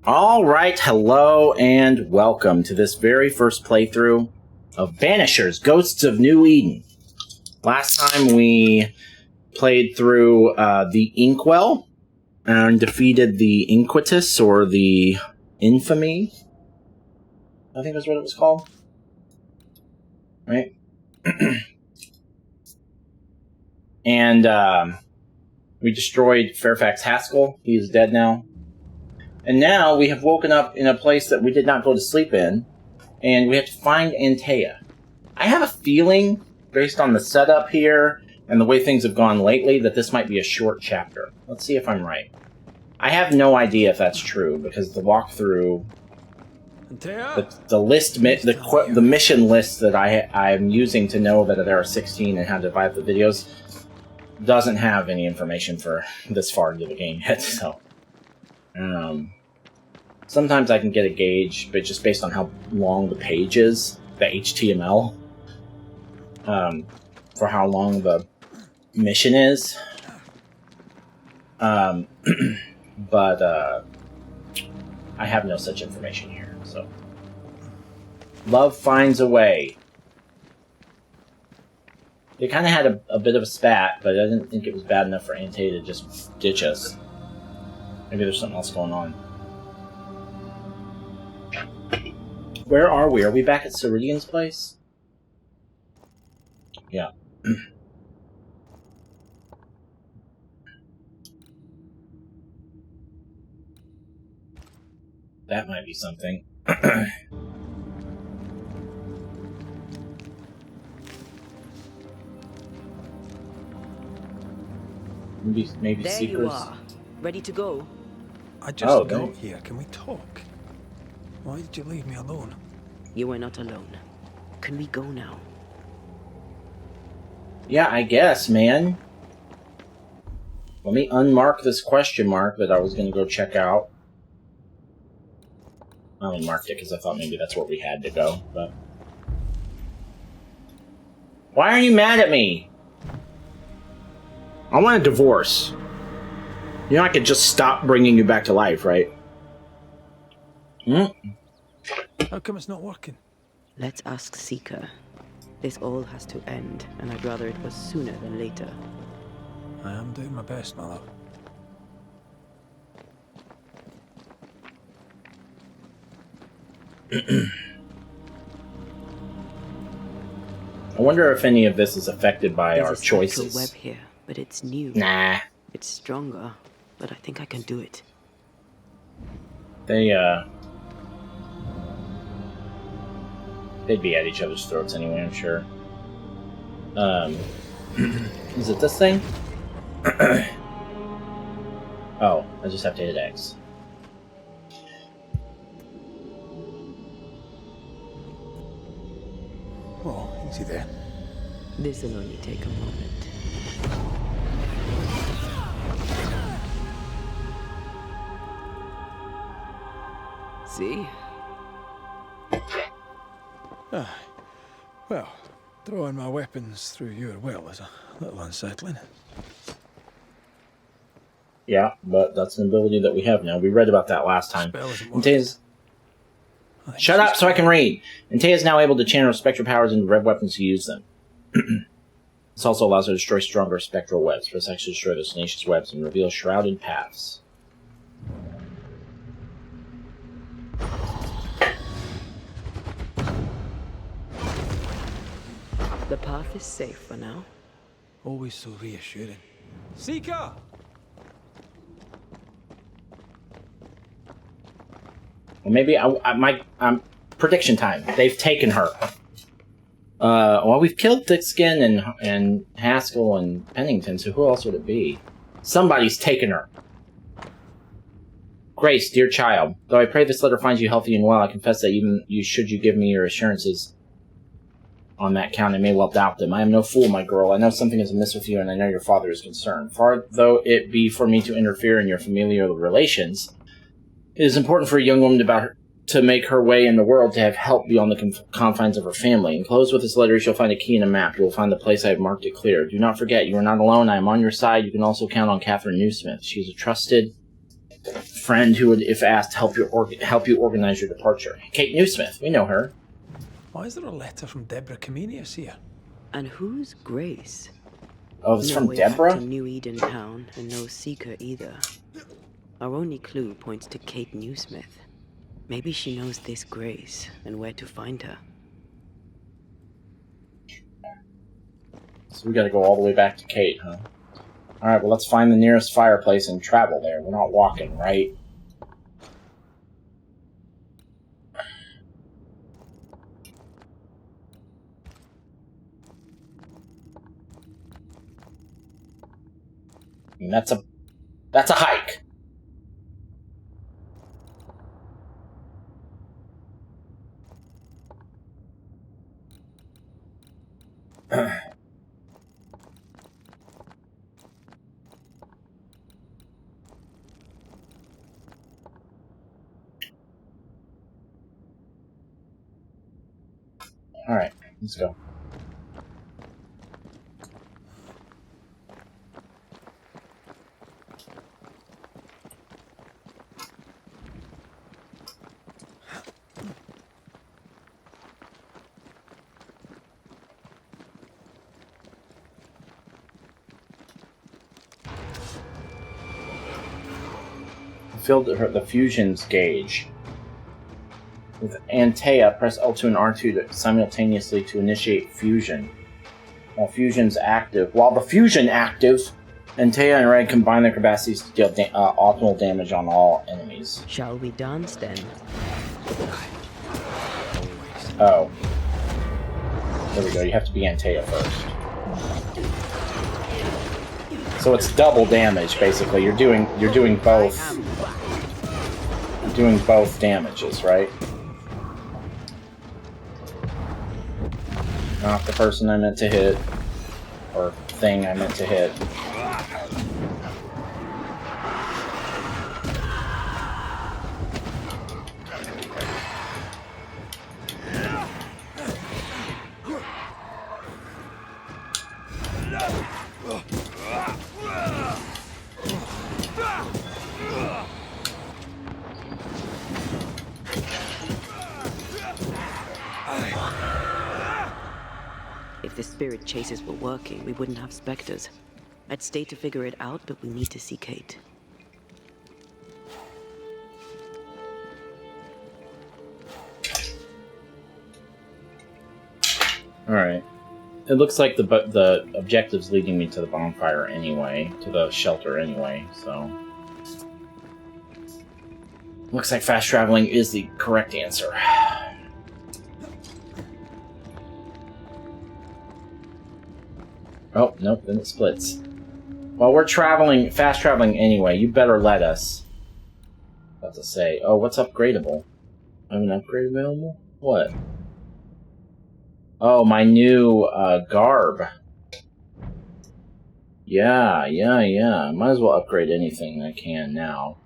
Alright, hello and welcome to this very first playthrough of Banishers, Ghosts of New Eden. Last time we played through the Inkwell and defeated the Inquisitus, or the Infamy, I think that's what it was called. Right? And we destroyed Fairfax Haskell. He is dead now. And now we have woken up in a place that we did not go to sleep in, and we have to find Antea. I have a feeling, based on the setup here and the way things have gone lately, that this might be a short chapter. Let's see if I'm right. I have no idea if that's true, because the walkthrough, the list, the mission list that I'm using to know that there are 16 and how to divide the videos doesn't have any information for this far into the game yet, so... sometimes I can get a gauge, but just based on how long the page is, the HTML, for how long the mission is. But I have no such information here, so. Love finds a way. They kind of had a bit of a spat, but I didn't think it was bad enough for Antea to just ditch us. Maybe there's something else going on. Where are we? Are we back at Ceridian's place? Yeah. That might be something. Maybe there secrets. You are. Ready to go? I just got here. Can we talk? Why did you leave me alone? You were not alone. Can we go now? Yeah, I guess, man. Let me unmark this question mark that I was going to go check out. I only marked it because I thought maybe that's where we had to go, but... Why are you mad at me? I want a divorce. You know I could just stop bringing you back to life, right? How come it's not working? Let's ask Seeker. This all has to end, and I'd rather it was sooner than later. I am doing my best, my love. I wonder if any of this is affected by There's our a spectral choices. web here, but it's new. Nah. It's stronger, but I think I can do it. They'd be at each other's throats anyway, I'm sure. Is it this thing? Oh, I just have to hit X. Oh, easy there. This'll only take a moment. See? Well, throwing my weapons through your well is a little unsettling. Yeah, but that's an ability that we have now. We read about that last time. Antea's... Shut up so I can read! Antea is now able to channel spectral powers into red weapons to use them. This also allows her to destroy stronger spectral webs. Press X to destroy those tenacious webs and reveal shrouded paths. The path is safe for now. Always so reassuring. Seeker! Well, maybe prediction time. They've taken her. Well, we've killed Thickskin and Haskell and Pennington, so who else would it be? Somebody's taken her. Grace, dear child, though I pray this letter finds you healthy and well, I confess that even should you give me your assurances on that count, I may well doubt them. I am no fool, my girl. I know something is amiss with you, and I know your father is concerned. Far though it be for me to interfere in your familial relations, it is important for a young woman to make her way in the world, to have help beyond the confines of her family. Enclosed with this letter, you shall find a key and a map. You will find the place I have marked it clear. Do not forget, you are not alone. I am on your side. You can also count on Catherine Newsmith. She is a trusted friend who would, if asked, help you organize your departure. Kate Newsmith, we know her. Why is there a letter from Deborah Comenius here? And who's Grace? Oh, it's No from way back Deborah? to New Eden Town, and no seeker either. Our only clue points to Kate Newsmith. Maybe she knows this Grace and where to find her. So we gotta go all the way back to Kate, huh? Alright, well, let's find the nearest fireplace and travel there. We're not walking, right? And that's a hike. Alright, let's go. Filled the fusion's gauge. With Antea, press L2 and R2 simultaneously to initiate fusion. While the fusion active, Antea and Red combine their capacities to deal optimal damage on all enemies. Shall we dance then? Oh. There we go, you have to be Antea first. So it's double damage, basically. You're doing both. You're doing both damages, right? Not the person I meant to hit, or thing I meant to hit. If the spirit chases were working, we wouldn't have specters. I'd stay to figure it out, but we need to see Kate. Alright. It looks like the objective's leading me to the bonfire anyway, to the shelter anyway, so... Looks like fast traveling is the correct answer. Oh, nope, then it splits. Well, we're fast traveling anyway. You better let us. About to say, oh, what's upgradable? I have an upgrade available? What? Oh, my new garb. Yeah. Might as well upgrade anything I can now.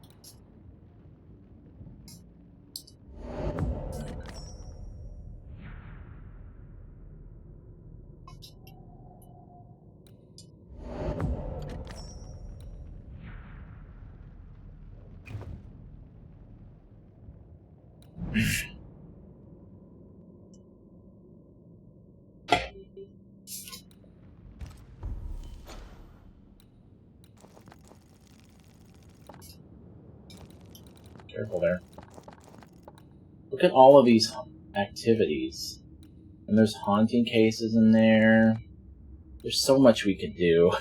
Careful there. Look at all of these activities. And there's haunting cases in there. There's so much we could do.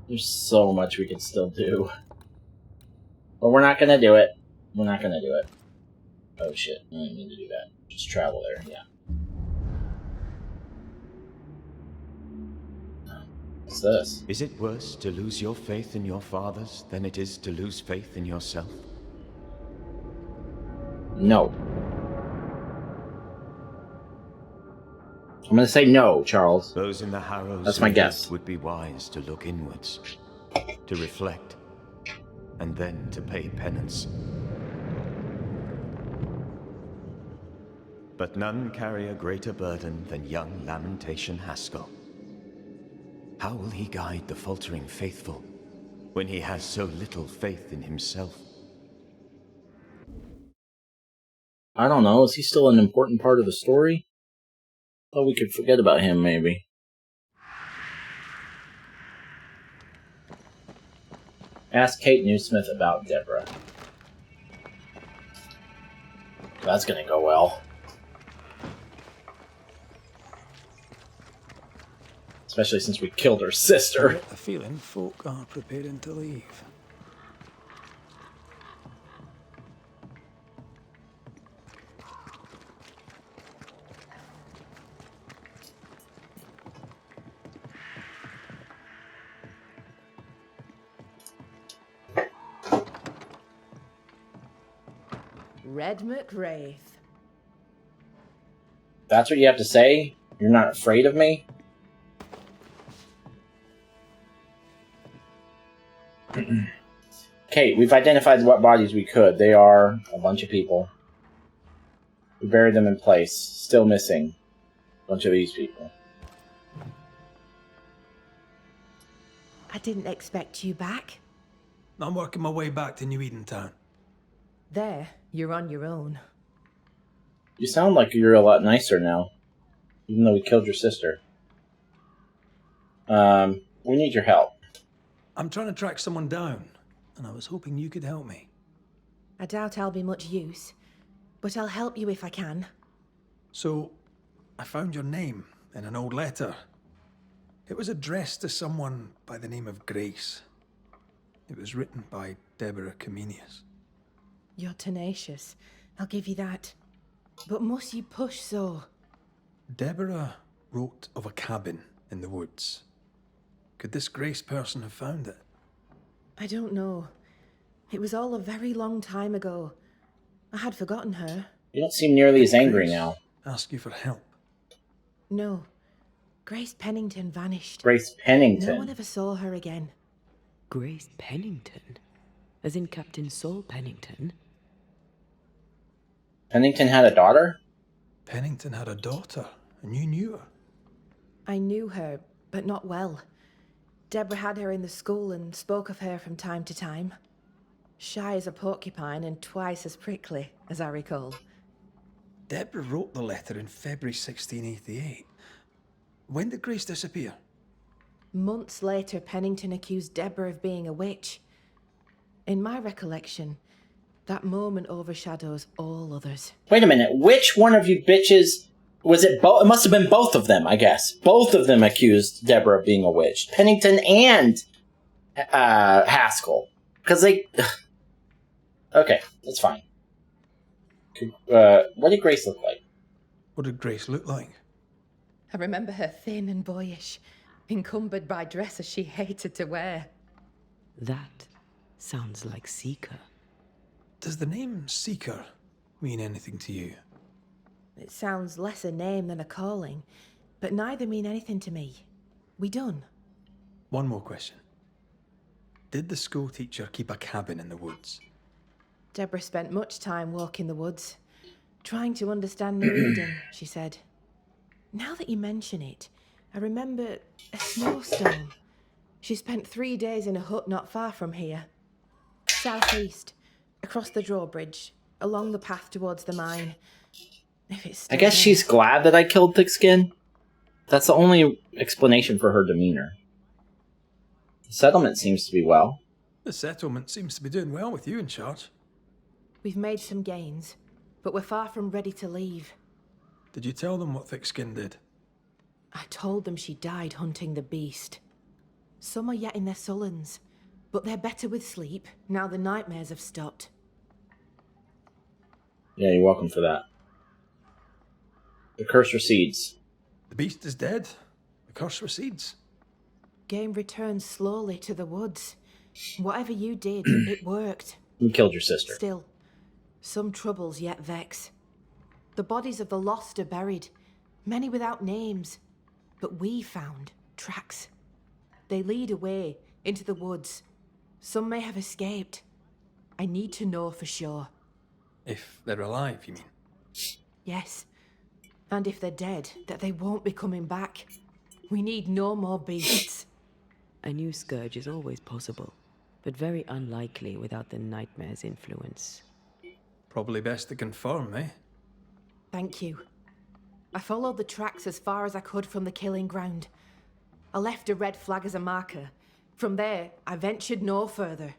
There's so much we could still do. But we're not gonna do it. We're not gonna do it. Oh shit, I didn't mean to do that. Just travel there, yeah. What's this? Is it worse to lose your faith in your fathers than it is to lose faith in yourself? No. I'm gonna say no, Charles. Those in the Harrows That's my guess. would be wise to look inwards, to reflect, and then to pay penance. But none carry a greater burden than young Lamentation Haskell. How will he guide the faltering faithful when he has so little faith in himself? I don't know. Is he still an important part of the story? Thought we could forget about him, maybe. Ask Kate Newsmith about Deborah. That's gonna go well. Especially since we killed her I sister. get the feeling folk are preparing to leave. Red McWraith. That's what you have to say? You're not afraid of me? Kate, we've identified what bodies we could. They are a bunch of people. We buried them in place. Still missing a bunch of these people. I didn't expect you back. I'm working my way back to New Edentown. There, you're on your own. You sound like you're a lot nicer now. Even though we killed your sister. We need your help. I'm trying to track someone down, and I was hoping you could help me. I doubt I'll be much use, but I'll help you if I can. So, I found your name in an old letter. It was addressed to someone by the name of Grace. It was written by Deborah Comenius. You're tenacious, I'll give you that. But must you push so? Deborah wrote of a cabin in the woods. Could this Grace person have found it? I don't know. It was all a very long time ago. I had forgotten her. You don't seem nearly as angry Grace now. ask you for help. No. Grace Pennington vanished. Grace Pennington. No one ever saw her again. Grace Pennington? As in Captain Saul Pennington? Pennington had a daughter? Pennington had a daughter, and you knew her. I knew her, but not well. Deborah had her in the school and spoke of her from time to time. Shy as a porcupine and twice as prickly, as I recall. Deborah wrote the letter in February 1688. When did Grace disappear? Months later, Pennington accused Deborah of being a witch. In my recollection, that moment overshadows all others. Wait a minute. Which one of you bitches... Was it both? It must have been both of them, I guess. Both of them accused Deborah of being a witch. Pennington and Haskell. Because they... Okay, that's fine. What did Grace look like? What did Grace look like? I remember her thin and boyish, encumbered by dresses she hated to wear. That sounds like Seeker. Does the name Seeker mean anything to you? It sounds less a name than a calling, but neither mean anything to me. We done? One more question. Did the school teacher keep a cabin in the woods? Deborah spent much time walking the woods, trying to understand New Eden, she said. Now that you mention it, I remember a snowstorm. She spent 3 days in a hut not far from here. Southeast, across the drawbridge, along the path towards the mine. If it's I guess there. she's glad that I killed Thickskin. That's the only explanation for her demeanor. The settlement seems to be well. The settlement seems to be doing well with you in charge. We've made some gains, but we're far from ready to leave. Did you tell them what Thickskin did? I told them she died hunting the beast. Some are yet in their sullens, but they're better with sleep now the nightmares have stopped. Yeah, you're welcome for that. The curse recedes. The beast is dead. The curse recedes. Game returns slowly to the woods. Whatever you did, it worked. We killed your sister. Still, some troubles yet vex. The bodies of the lost are buried, many without names. But we found tracks. They lead away into the woods. Some may have escaped. I need to know for sure. If they're alive, you mean? Yes. And if they're dead, that they won't be coming back. We need no more beasts. A new scourge is always possible. but very unlikely without the nightmare's influence. Probably best to confirm, eh? Thank you. I followed the tracks as far as I could from the killing ground. I left a red flag as a marker. From there, I ventured no further.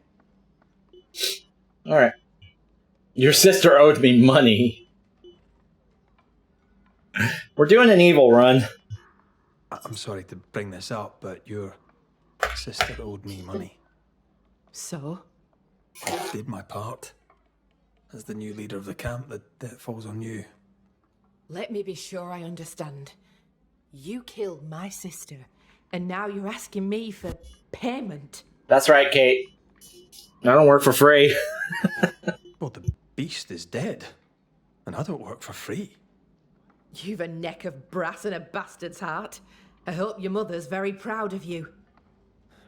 Alright. Your sister owed me money. We're doing an evil run. I'm sorry to bring this up, but your sister owed me money. So? I did my part. As the new leader of the camp, the debt falls on you. Let me be sure I understand. You killed my sister, and now you're asking me for payment. That's right, Kate. I don't work for free. Well, the beast is dead, and I don't work for free. You've a neck of brass and a bastard's heart. I hope your mother's very proud of you.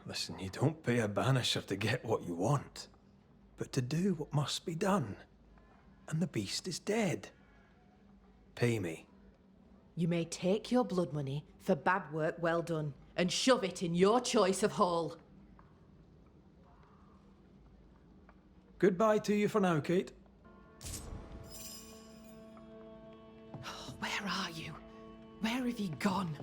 Listen, you don't pay a banisher to get what you want, but to do what must be done. And the beast is dead. Pay me. You may take your blood money for bad work well done, and shove it in your choice of hole. Goodbye to you for now, Kate. Where are you? Where have you gone?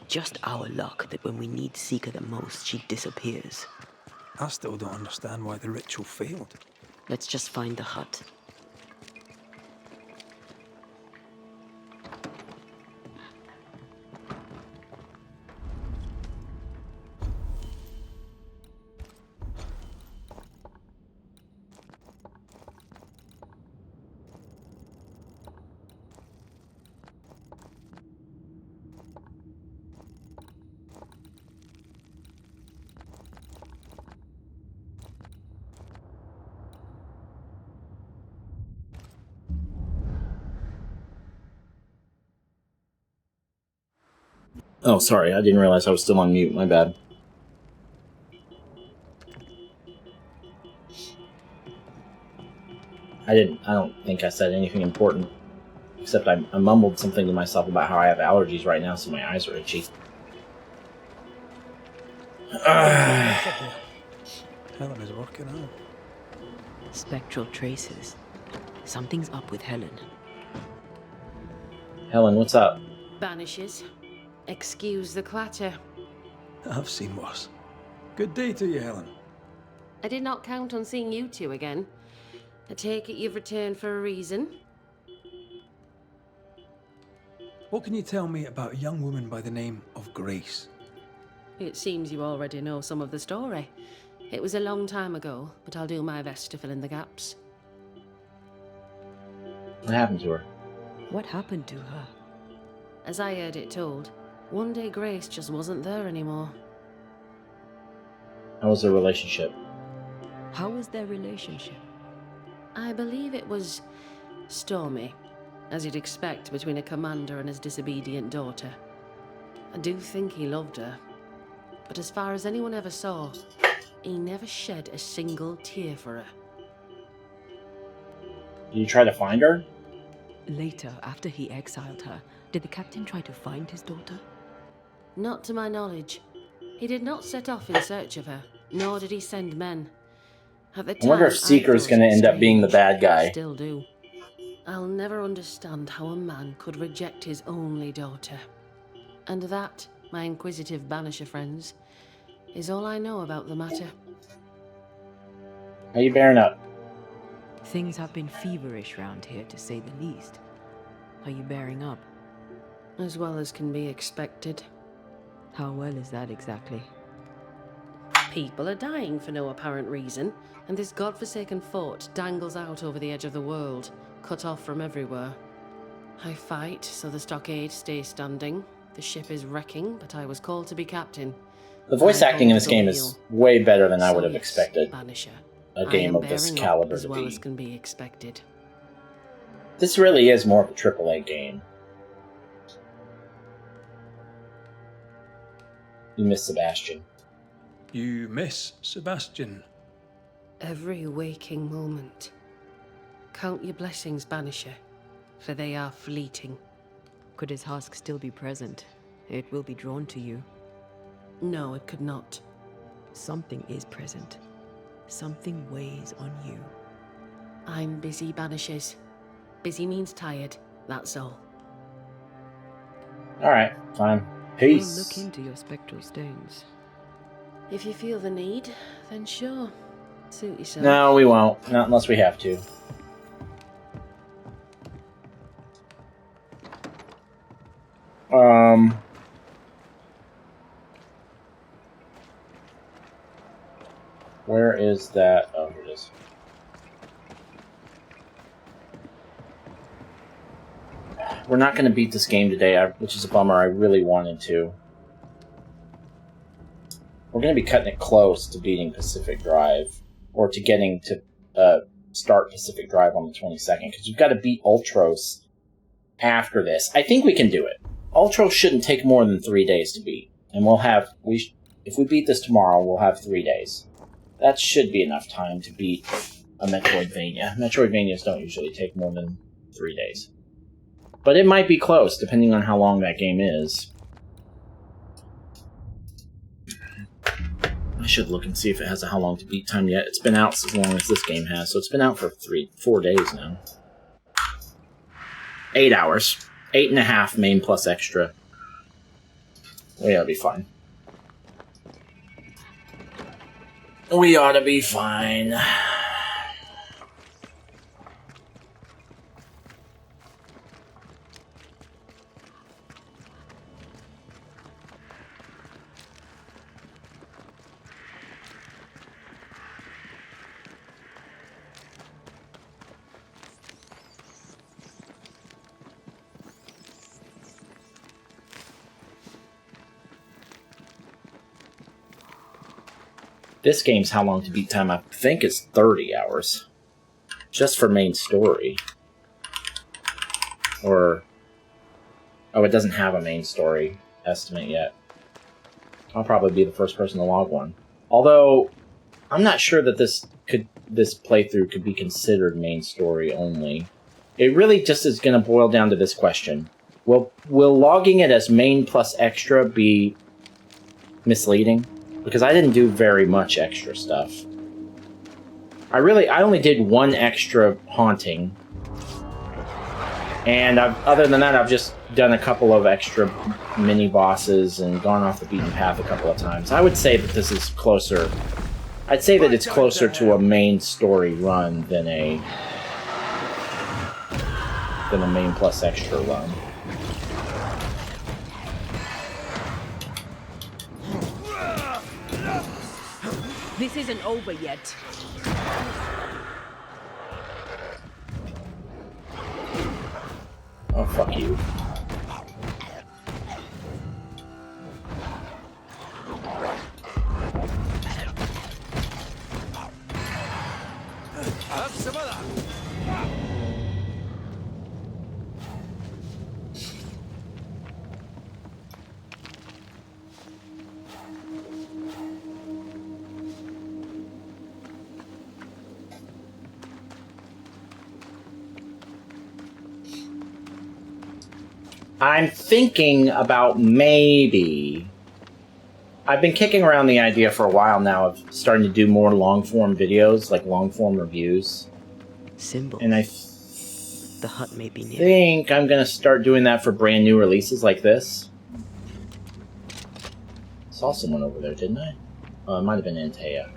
Just our luck that when we need Seeker the most, she disappears. I still don't understand why the ritual failed. Let's just find the hut. Oh, sorry. I didn't realize I was still on mute. My bad. I don't think I said anything important. Except I mumbled something to myself about how I have allergies right now, so my eyes are itchy. Helen is working out. Spectral traces. Something's up with Helen. Helen, what's up? Banishers. Excuse the clatter. I've seen worse. Good day to you, Helen. I did not count on seeing you two again. I take it you've returned for a reason? What can you tell me about a young woman by the name of Grace? It seems you already know some of the story. It was a long time ago, but I'll do my best to fill in the gaps. What happened to her? What happened to her? As I heard it told, one day Grace just wasn't there anymore. How was their relationship? How was their relationship? I believe it was stormy, as you'd expect between a commander and his disobedient daughter. I do think he loved her. But as far as anyone ever saw, he never shed a single tear for her. Did you try to find her? Later, after he exiled her, did the captain try to find his daughter? Not to my knowledge. He did not set off in search of her, nor did he send men. At the time, I wonder if Seeker's thought going to it end up being the strange. bad guy. Still do. I'll never understand how a man could reject his only daughter. And that, my inquisitive Banisher friends, is all I know about the matter. How you bearing up? Things have been feverish round here, to say the least. Are you bearing up? As well as can be expected. How well is that exactly? People are dying for no apparent reason, and this godforsaken fort dangles out over the edge of the world, cut off from everywhere. I fight so the stockade stays standing. The ship is wrecking, but I was called to be captain. The voice I acting in hold this the game wheel. is way better than I So would have yes, expected Banisher. a I game am of this bearing up caliber as to well be. as can be expected. This really is more of a AAA game. You miss Sebastian. You miss Sebastian. Every waking moment. Count your blessings, Banisher, for they are fleeting. Could his husk still be present? It will be drawn to you. No, it could not. Something is present. Something weighs on you. I'm busy, Banishers. Busy means tired, that's all. Alright, fine. Peace. We'll look into your spectral stones. If you feel the need, then sure. Suit yourself. No, we won't. Not unless we have to. Where is that? Oh, here it is. We're not going to beat this game today, which is a bummer. I really wanted to. We're going to be cutting it close to beating Pacific Drive, or to getting to start Pacific Drive on the 22nd, because we've got to beat Ultros after this. I think we can do it. Ultros shouldn't take more than 3 days to beat, and we'll have if we beat this tomorrow, we'll have 3 days. That should be enough time to beat a Metroidvania. Metroidvanias don't usually take more than 3 days. But it might be close, depending on how long that game is. I should look and see if it has a how long to beat time yet. It's been out as long as this game has, so it's been out for 4 days now. 8 hours. 8.5 main plus extra. We ought to be fine. We ought to be fine. This game's how long to beat time, I think, is 30 hours. Just for main story. Or... oh, it doesn't have a main story estimate yet. I'll probably be the first person to log one. Although, I'm not sure that this playthrough could be considered main story only. It really just is going to boil down to this question. Will logging it as main plus extra be misleading? Because I didn't do very much extra stuff. I only did one extra haunting. And other than that, I've just done a couple of extra mini-bosses and gone off the beaten path a couple of times. I would say that this is closer... I'd say that it's closer to a main story run than a main plus extra run. This isn't over yet. Oh, fuck you. I'm thinking about maybe... I've been kicking around the idea for a while now of starting to do more long-form videos, like long-form reviews. Symbols. And I The hut may be near. think I'm going to start doing that for brand new releases like this. Saw someone over there, didn't I? Oh, it might have been Antea.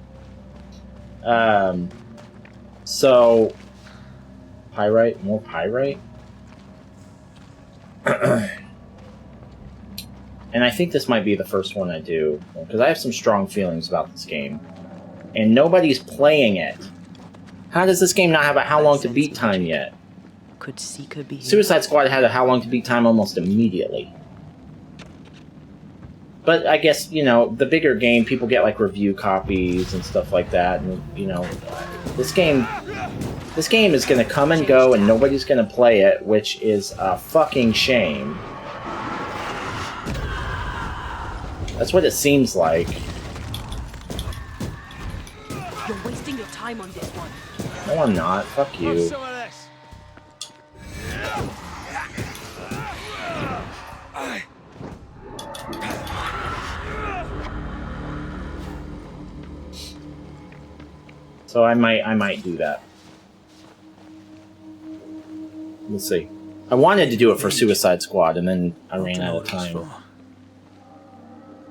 So... Pyrite? More pyrite? And I think this might be the first one I do, because I have some strong feelings about this game. And nobody's playing it. How does this game not have a how long to beat time yet? Could Seeker be here? Suicide Squad had a how long to beat time almost immediately. But I guess, you know, the bigger game, people get like review copies and stuff like that. And, you know, this game is going to come and go and nobody's going to play it, which is a fucking shame. That's what it seems like. You're wasting your time on this one. No, I'm not. Fuck you. So I might do that. We'll see. I wanted to do it for Suicide Squad, and then I ran out of time.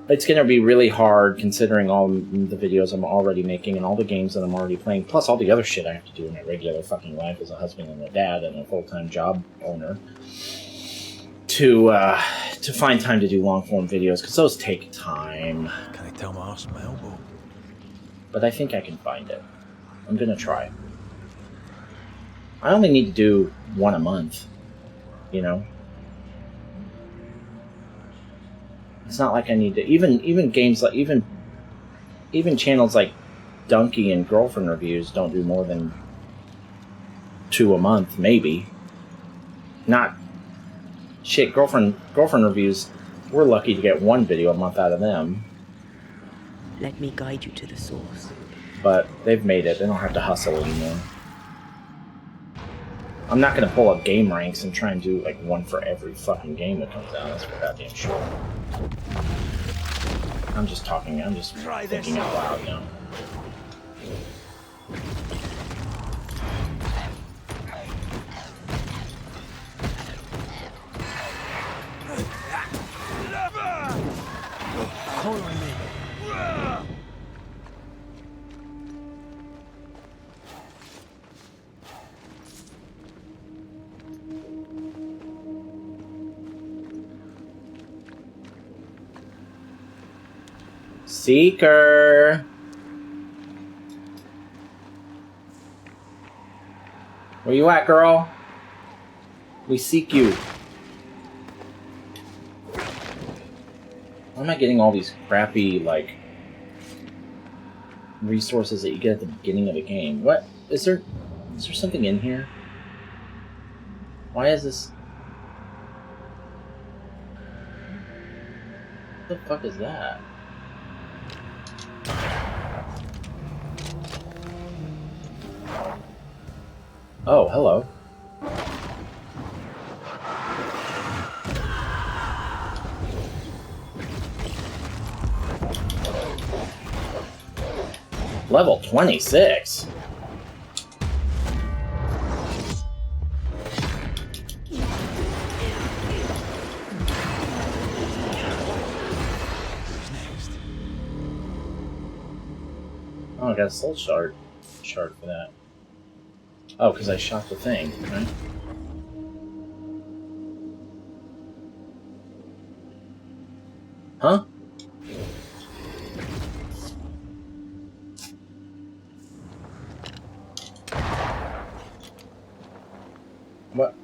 It's going to be really hard considering all the videos I'm already making and all the games that I'm already playing, plus all the other shit I have to do in my regular fucking life as a husband and a dad and a full-time job owner, to find time to do long-form videos, because those take time. Can I tell my arse from my elbow? But I think I can find it. I'm going to try. I only need to do one a month, you know? It's not like I need to... Even games like... Even channels like Donkey and Girlfriend Reviews don't do more than 2 a month, maybe. Not... Shit, Girlfriend Reviews, we're lucky to get 1 video a month out of them. Let me guide you to the source. But they've made it. They don't have to hustle anymore. I'm not going to pull up game ranks and try and do like 1 for every fucking game that comes out. That's for goddamn sure. I'm just talking. I'm just thinking out loud now. Hold on, man. Seeker! Where you at, girl? We seek you. Why am I getting all these crappy, like, resources that you get at the beginning of a game? What? Is there something in here? Why is this... What the fuck is that? Oh, hello. Level 26. Oh, I got a soul shard for that. Oh, because I shot the thing, right? Huh? What?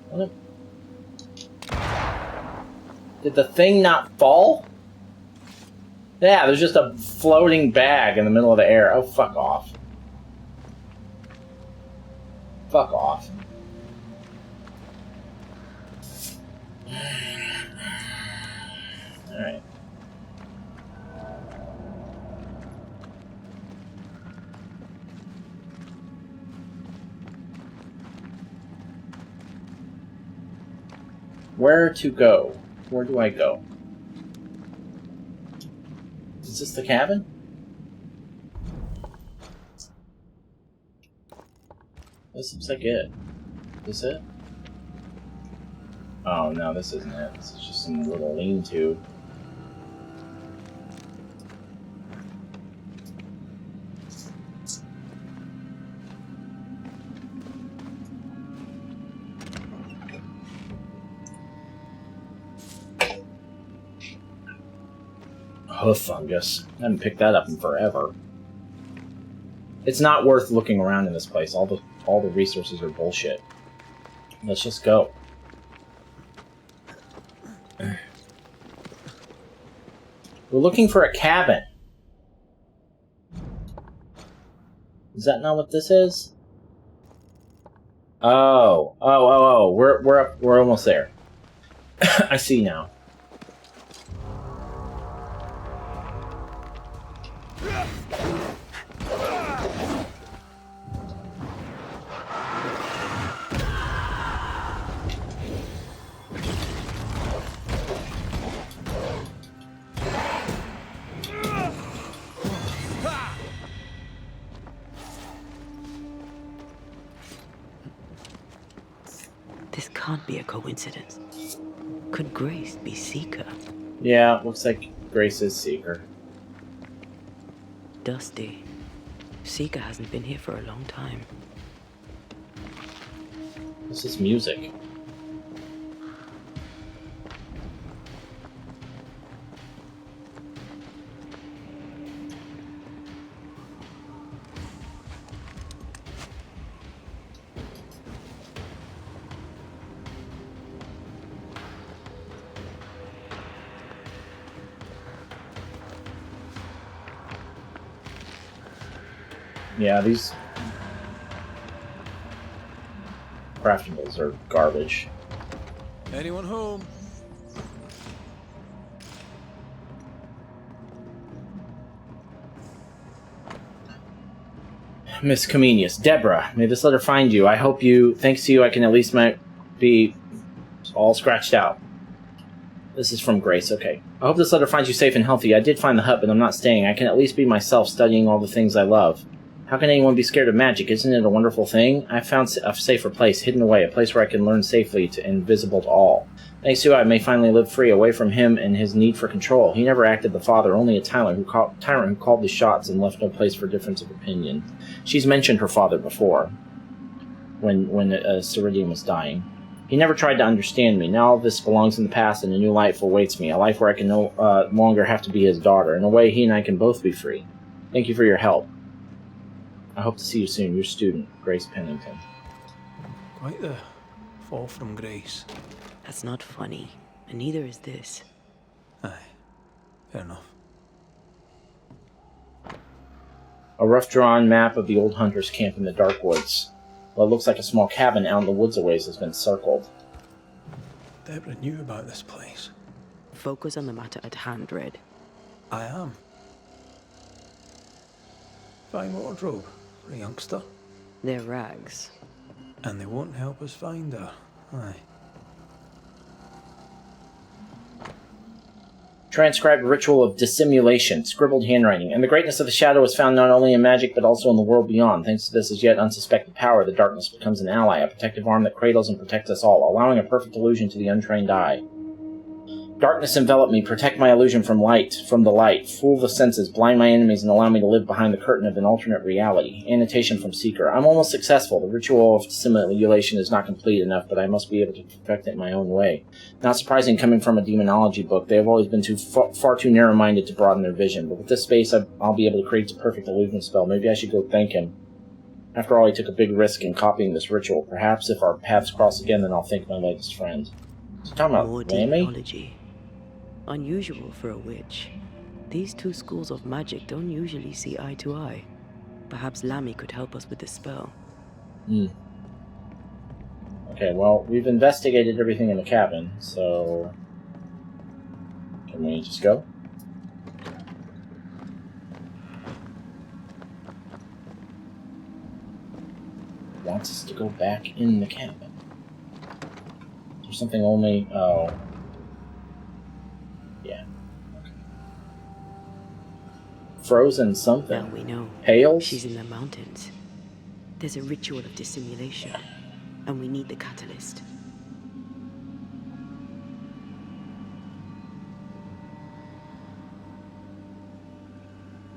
What? Did the thing not fall? Yeah, there's just a floating bag in the middle of the air. Oh, fuck off. Fuck off. Alright. Where to go? Where do I go? Is this the cabin? This looks like it. Is this it? Oh no, this isn't it. This is just some little lean-to. Hoof fungus. I haven't picked that up in forever. It's not worth looking around in this place. All the resources are bullshit. Let's just go. We're looking for a cabin. Is that not what this is? Oh. We're almost there. I see now. This can't be a coincidence. Could Grace be Seeker? Yeah, looks like Grace is Seeker. Dusty. Seeker hasn't been here for a long time. What's this music? Yeah, these craftables are garbage. Anyone home? Miss Comenius, Deborah, may this letter find you. I hope you, thanks to you, I can at least might be all scratched out. This is from Grace, okay. I hope this letter finds you safe and healthy. I did find the hut, but I'm not staying. I can at least be myself, studying all the things I love. How can anyone be scared of magic? Isn't it a wonderful thing? I found a safer place, hidden away, a place where I can learn safely and invisible to all. Thanks to you, I may finally live free, away from him and his need for control. He never acted the father, only a tyrant who called the shots and left no place for difference of opinion. She's mentioned her father before, when Ceridian was dying. He never tried to understand me. Now all this belongs in the past, and a new life awaits me, a life where I can no longer have to be his daughter. In a way, he and I can both be free. Thank you for your help. I hope to see you soon. Your student, Grace Pennington. Quite the fall from grace. That's not funny, and neither is this. Aye, fair enough. A rough-drawn map of the old hunters' camp in the dark woods. What looks like a small cabin out in the woods a ways has been circled. Deborah knew about this place. Focus on the matter at hand, Red. I am. Fine wardrobe for a youngster. They're rags. And they won't help us find her. Aye. Transcribed ritual of dissimulation, scribbled handwriting, and the greatness of the shadow is found not only in magic but also in the world beyond. Thanks to this as yet unsuspected power, the darkness becomes an ally, a protective arm that cradles and protects us all, allowing a perfect illusion to the untrained eye. Darkness envelop me, protect my illusion from the light, fool the senses, blind my enemies, and allow me to live behind the curtain of an alternate reality. Annotation from Seeker. I'm almost successful. The ritual of dissimulation is not complete enough, but I must be able to perfect it in my own way. Not surprising coming from a demonology book. They have always been far too narrow-minded to broaden their vision, but with this space I'll be able to create a perfect illusion spell. Maybe I should go thank him. After all, he took a big risk in copying this ritual. Perhaps if our paths cross again, then I'll thank my latest friend. So talking about More Lammy? demonology. Unusual for a witch. These two schools of magic don't usually see eye to eye. Perhaps Lammy could help us with the spell. Okay, well, we've investigated everything in the cabin, so... Can we just go? Wants us to go back in the cabin. There's something only... Oh. Yeah. Okay. Frozen something. Now we know. Pails? She's in the mountains. There's a ritual of dissimulation, and we need the catalyst.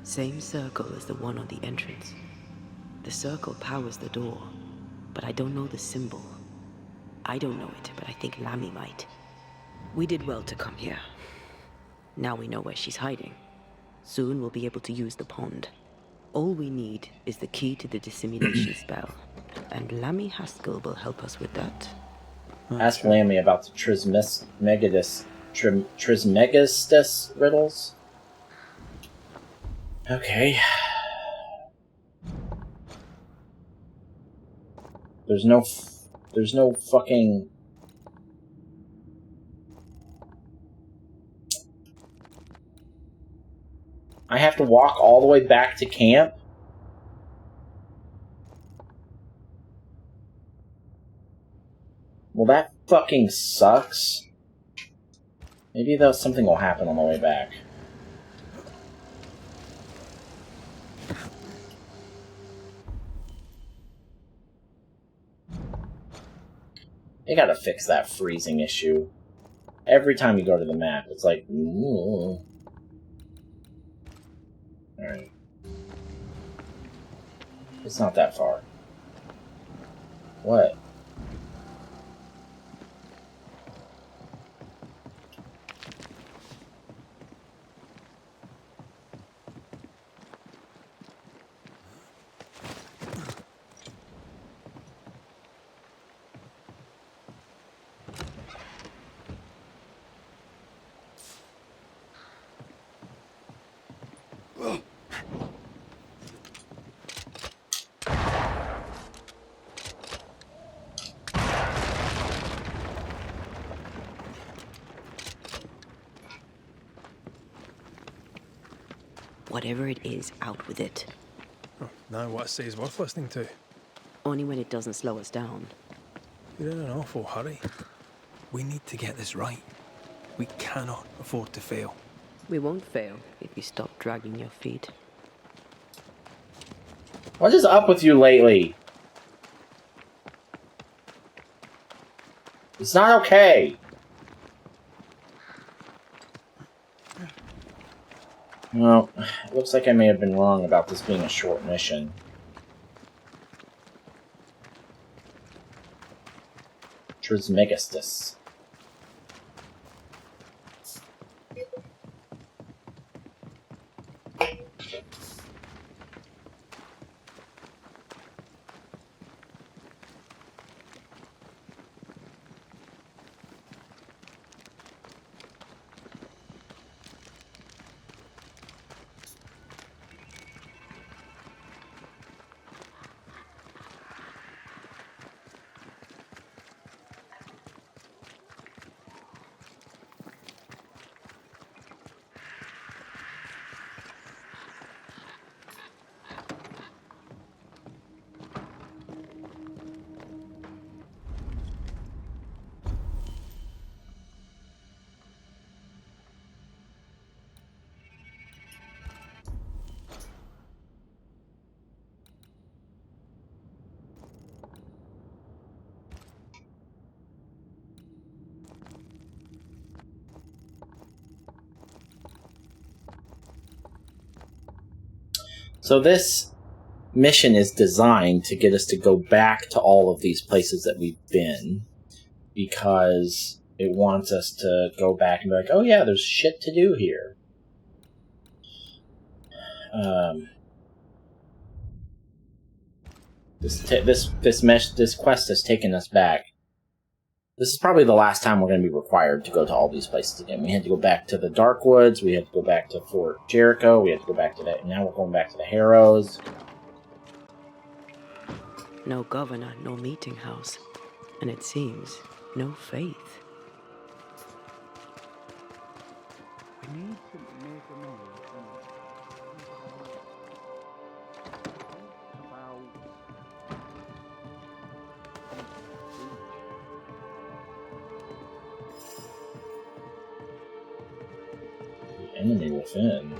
Same circle as the one on the entrance. The circle powers the door, but I don't know the symbol. I don't know it, but I think Lammy might. We did well to come here. Now we know where she's hiding. Soon we'll be able to use the pond. All we need is the key to the dissimulation spell, and Lammy Haskell will help us with that. Ask Lammy about the Trismegistus riddles. Okay. There's no fucking... I have to walk all the way back to camp? Well, that fucking sucks. Maybe something will happen on the way back. They gotta fix that freezing issue. Every time you go to the map, it's like, ooh. Alright. It's not that far. What? Whatever it is, out with it. Oh, now what I say is worth listening to. Only when it doesn't slow us down. You're in an awful hurry. We need to get this right. We cannot afford to fail. We won't fail if you stop dragging your feet. What is up with you lately? It's not okay. Well, it looks like I may have been wrong about this being a short mission. Trismegistus. So this mission is designed to get us to go back to all of these places that we've been, because it wants us to go back and be like, oh yeah, there's shit to do here. This quest has taken us back. This is probably the last time we're going to be required to go to all these places again. We had to go back to the Dark Woods, we had to go back to Fort Jericho, we had to go back to that, and now we're going back to the Harrows. No governor, no meeting house. And it seems, no faith. Enemy within.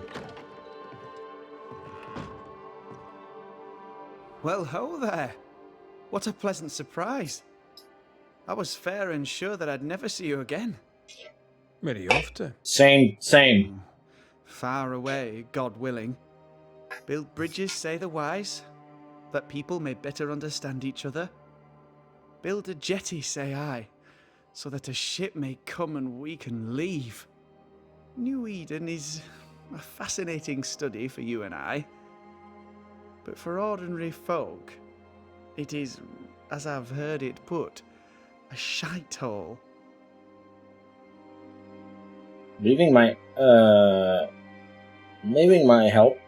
Well, ho there. What a pleasant surprise. I was fair and sure that I'd never see you again. Where are you off to? Same. Far away, God willing. Build bridges, say the wise, that people may better understand each other. Build a jetty, say I, so that a ship may come and we can leave. New Eden is a fascinating study for you and I. But for ordinary folk, it is, as I've heard it put, a shite hole. Leaving my help?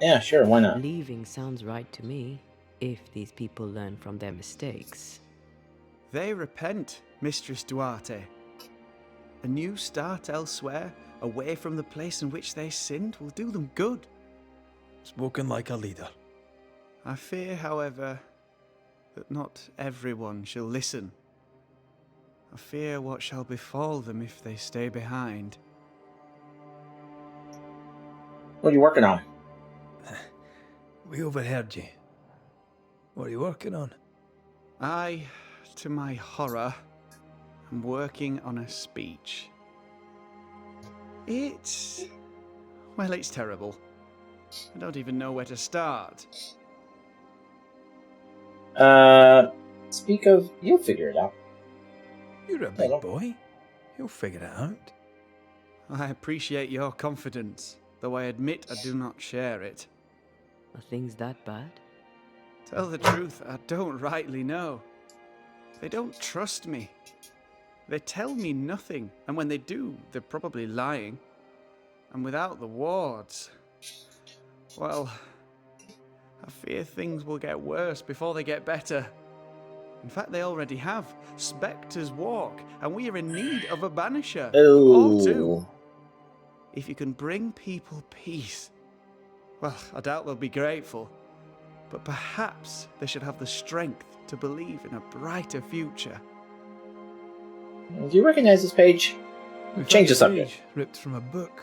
Yeah, sure, why not? Leaving sounds right to me, if these people learn from their mistakes. They repent, Mistress Duarte. A new start elsewhere, away from the place in which they sinned, will do them good. Spoken like a leader. I fear, however, that not everyone shall listen. I fear what shall befall them if they stay behind. What are you working on? We overheard you. What are you working on? I, to my horror, am working on a speech. It's terrible. I don't even know where to start. Speak of, you'll figure it out. You're a big boy. You'll figure it out. I appreciate your confidence, though I admit I do not share it. Are things that bad? Tell the truth, I don't rightly know. They don't trust me. They tell me nothing, and when they do, they're probably lying. And without the wards, well, I fear things will get worse before they get better. In fact, they already have. Spectres walk, and we are in need of a banisher. Or two. If you can bring people peace, well, I doubt they'll be grateful. But perhaps they should have the strength to believe in a brighter future. Do you recognize this page? Change the subject. Page ripped from a book.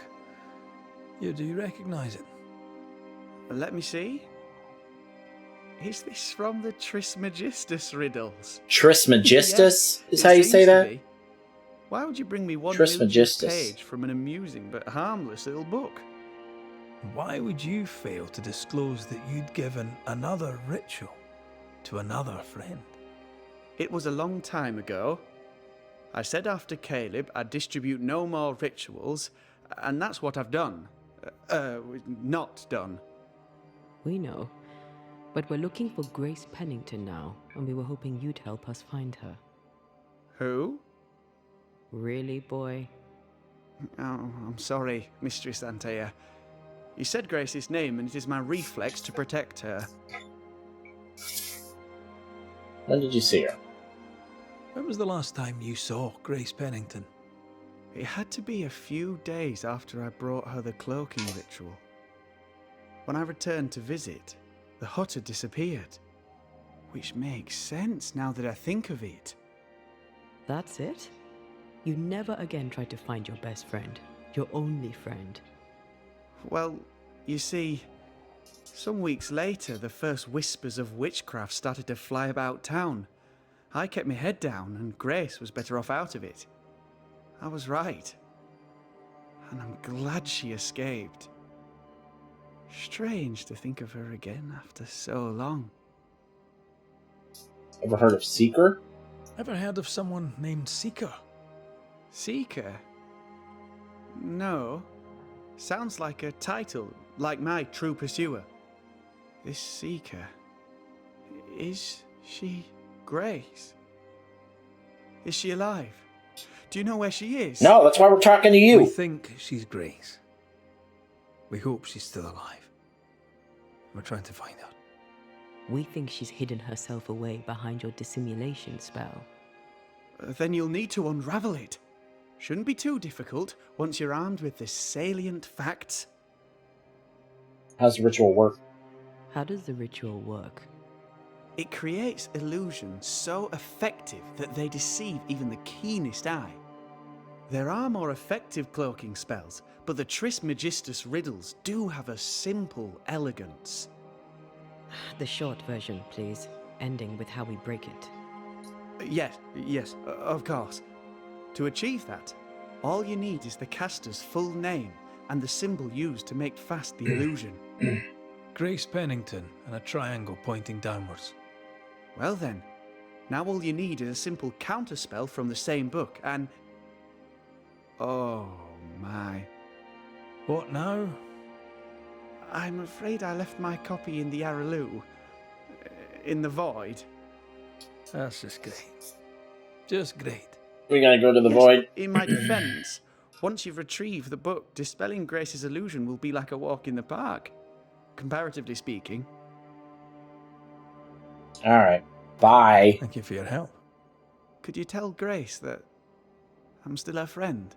Yeah, do you recognize it? Let me see. Is this from the Trismegistus riddles? Trismegistus Yes, is how you say seems to that? be. Why would you bring me one Trismegistus. page from an amusing but harmless little book? Why would you fail to disclose that you'd given another ritual to another friend? It was a long time ago. I said after Caleb I'd distribute no more rituals, and that's what I've done. Not done. We know. But we're looking for Grace Pennington now, and we were hoping you'd help us find her. Who? Really, boy? Oh, I'm sorry, Mistress Antea. You said Grace's name, and it is my reflex to protect her. When did you see her? When was the last time you saw Grace Pennington? It had to be a few days after I brought her the cloaking ritual. When I returned to visit, the hut had disappeared. Which makes sense now that I think of it. That's it? You never again tried to find your best friend, your only friend. Well, you see, some weeks later, the first whispers of witchcraft started to fly about town. I kept my head down, and Grace was better off out of it. I was right. And I'm glad she escaped. Strange to think of her again after so long. Ever heard of Seeker? Ever heard of someone named Seeker? Seeker? No. Sounds like a title, like my True Pursuer. This Seeker... Is she Grace? Is she alive? Do you know where she is? No, that's why we're talking to We you. think she's Grace. We hope she's still alive. We're trying to find out. We think she's hidden herself away behind your dissimulation spell. Then you'll need to unravel it. Shouldn't be too difficult once you're armed with the salient facts. How's the ritual work? How does the ritual work? It creates illusions so effective that they deceive even the keenest eye. There are more effective cloaking spells, but the Trismegistus riddles do have a simple elegance. The short version, please, ending with how we break it. Yes, of course. To achieve that, all you need is the caster's full name and the symbol used to make fast the illusion. Grace Pennington and a triangle pointing downwards. Well then, now all you need is a simple counterspell from the same book and... Oh my. What now? I'm afraid I left my copy in the Araloo. In the void. That's just great. Just great. We gotta go to the Yes, void. in my defense, once you've retrieved the book, dispelling Grace's illusion will be like a walk in the park. Comparatively speaking. Alright. Bye. Thank you for your help. Could you tell Grace that I'm still her friend?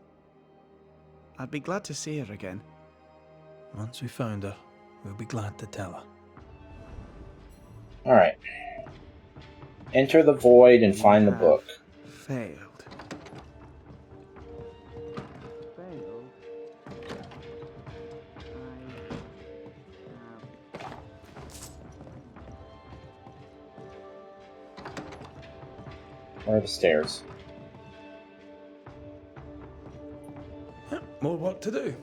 I'd be glad to see her again. Once we found her, we'll be glad to tell her. Alright. Enter the void and find the Have book. Failed. Where are the stairs? More work to do.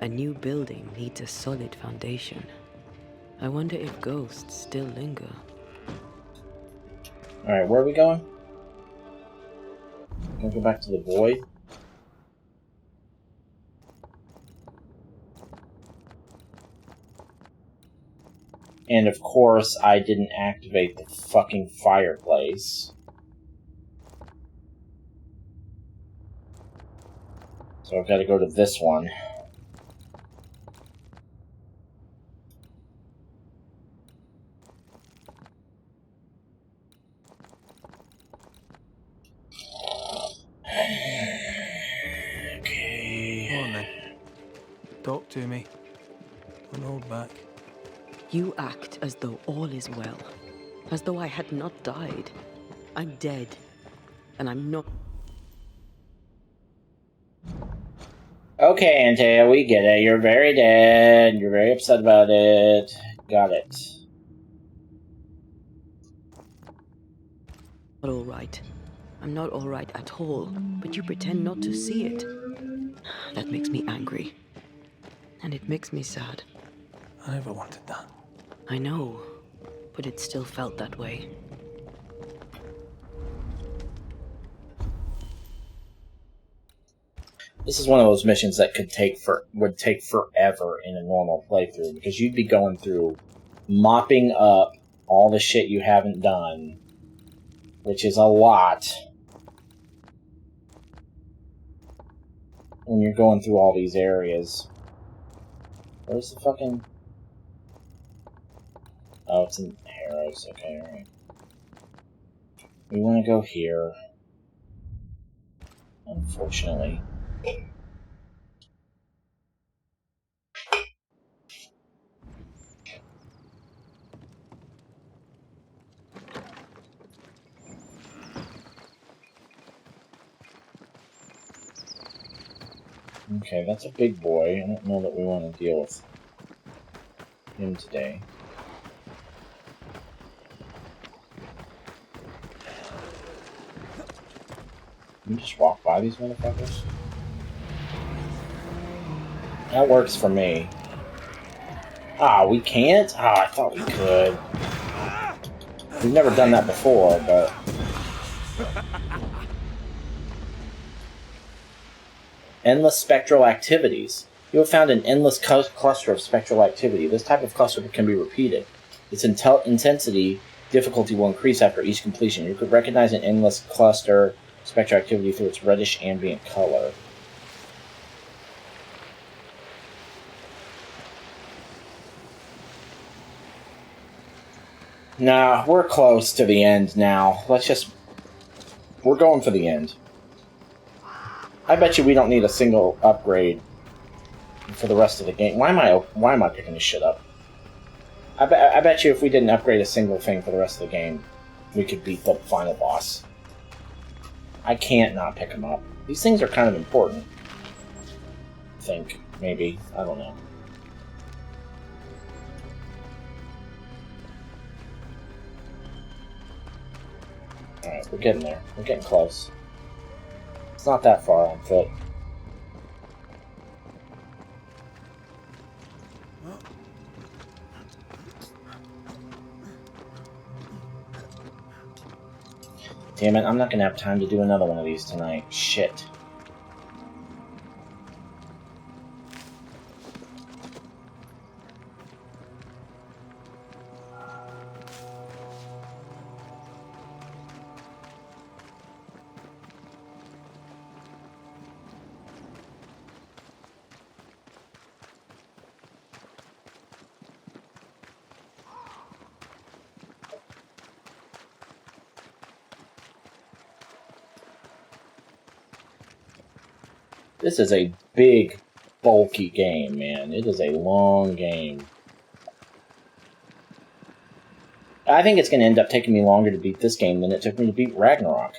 A new building needs a solid foundation. I wonder if ghosts still linger. Alright, where are we going? Can we go back to the void? And of course, I didn't activate the fucking fireplace. So I've got to go to this one. Okay. Come on then. Talk to me. Don't hold back. You act as though all is well. As though I had not died. I'm dead. And I'm not... Okay, Antea, we get it. You're very dead. You're very upset about it. Got it. Not all right. I'm not all right at all, but you pretend not to see it. That makes me angry. And it makes me sad. I never wanted that. I know, but it still felt that way. This is one of those missions that would take forever in a normal playthrough, because you'd be going through mopping up all the shit you haven't done, which is a lot when you're going through all these areas. Where's the fucking... Oh, it's in Harrows. Okay, alright. We want to go here. Unfortunately. Okay, that's a big boy. I don't know that we want to deal with him today. Can you just walk by these motherfuckers? That works for me. Ah, we can't? Ah, I thought we could. We've never done that before, but... Endless spectral activities. You have found an endless cluster of spectral activity. This type of cluster can be repeated. Its intensity difficulty will increase after each completion. You could recognize an endless cluster spectral activity through its reddish ambient color. Nah, we're close to the end now. We're going for the end. I bet you we don't need a single upgrade for the rest of the game. Why am I picking this shit up? I bet you if we didn't upgrade a single thing for the rest of the game, we could beat the final boss. I can't not pick them up. These things are kind of important. I think. Maybe. I don't know. Alright, we're getting there. We're getting close. It's not that far on foot. Damn it, I'm not gonna have time to do another one of these tonight. Shit. This is a big, bulky game, man. It is a long game. I think it's going to end up taking me longer to beat this game than it took me to beat Ragnarok.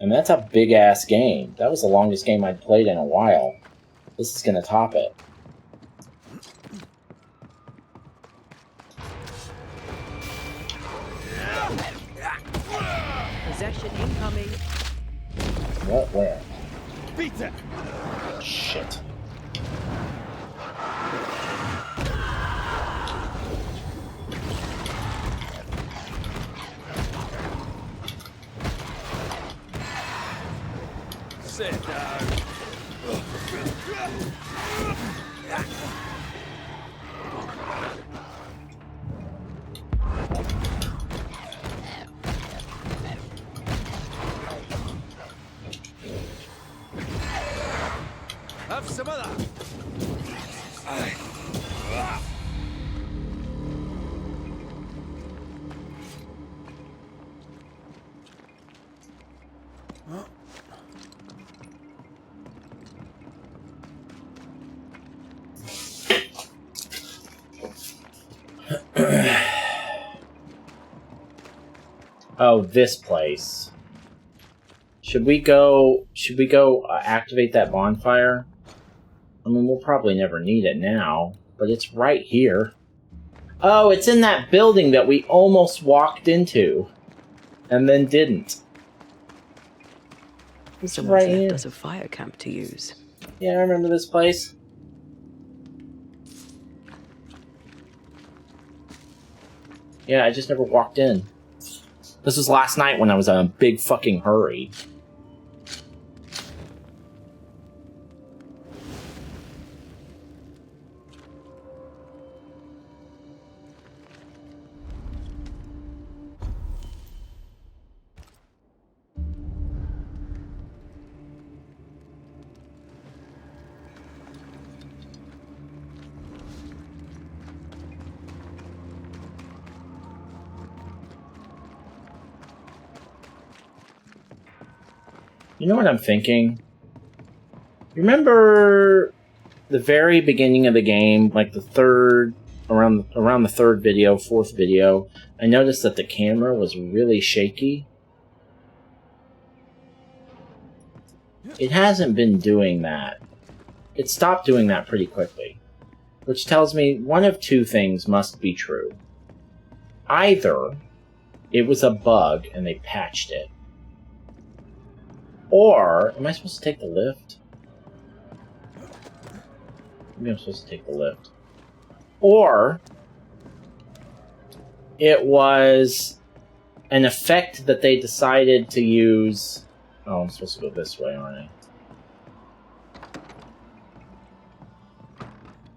And that's a big-ass game. That was the longest game I'd played in a while. This is going to top it. Possession incoming. What? Where? Beat it! Shit. Sit down. Have some of that. Oh, this place. Should we go activate that bonfire? I mean, we'll probably never need it now, but it's right here. Oh, it's in that building that we almost walked into and then didn't. It's Someone's right left here. us a fire camp to use. Yeah, I remember this place. Yeah, I just never walked in. This was last night when I was in a big fucking hurry. You know what I'm thinking? Remember the very beginning of the game, like the third, around the third video, fourth video, I noticed that the camera was really shaky. It hasn't been doing that. It stopped doing that pretty quickly. Which tells me one of two things must be true. Either it was a bug and they patched it. Or, am I supposed to take the lift? Maybe I'm supposed to take the lift. Or, it was an effect that they decided to use... Oh, I'm supposed to go this way, aren't I?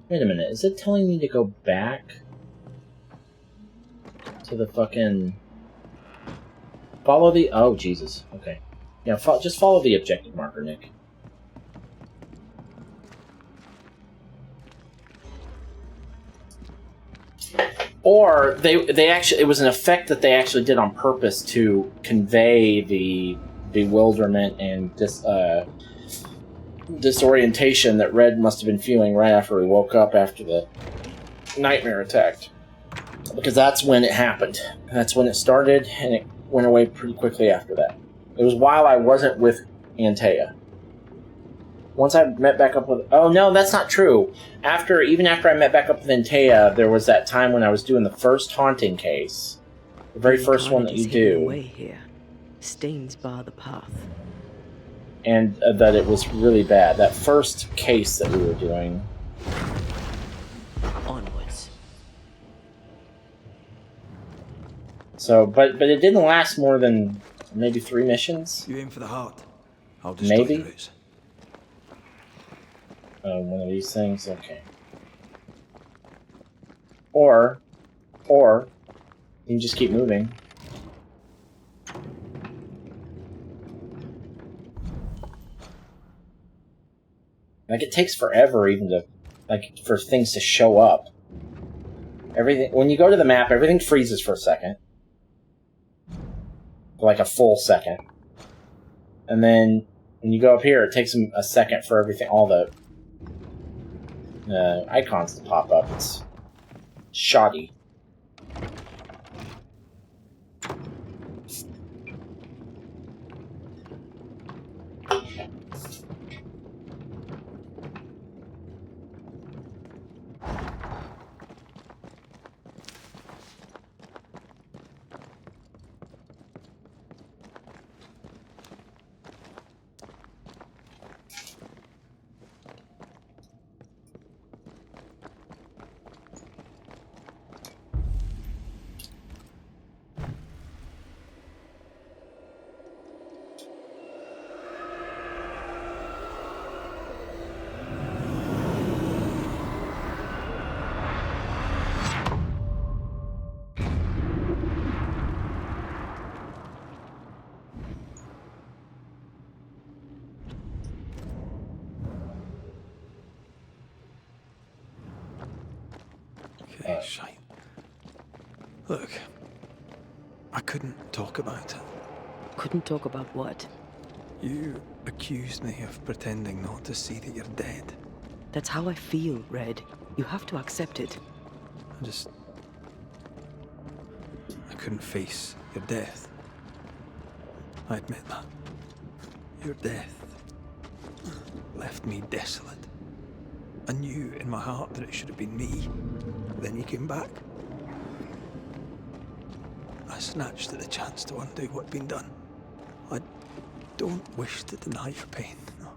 Wait a minute, is it telling me to go back to the fucking... Follow the... Oh, Jesus. Okay. Yeah, just follow the objective marker, Nick. Or they actually, it was an effect that they actually did on purpose to convey the bewilderment and disorientation that Red must have been feeling right after he woke up after the nightmare attacked. Because that's when it happened. That's when it started, and it went away pretty quickly after that. It was while I wasn't with Antea. Once I met back up with... Oh, no, that's not true. Even after I met back up with Antea, there was that time when I was doing the first haunting case. The very first one that you do. Away here. Stains bar the path. And that it was really bad. That first case that we were doing. Onwards. So, but it didn't last more than maybe 3 missions. You aim for the heart. I'll just Maybe. Roots. One of these things, okay. Or you can just keep moving. Like, it takes forever even to, like, for things to show up. Everything, when you go to the map, everything freezes for a second. Like a full second. And then, when you go up here, it takes a second for everything, all the icons to pop up. It's shoddy. Okay, shite. Look, I couldn't talk about it. Couldn't talk about what? You accused me of pretending not to see that you're dead. That's how I feel, Red. You have to accept it. I couldn't face your death. I admit that. Your death left me desolate. I knew in my heart that it should have been me. Then you came back. I snatched at the chance to undo what had been done. I don't wish to deny your pain. No.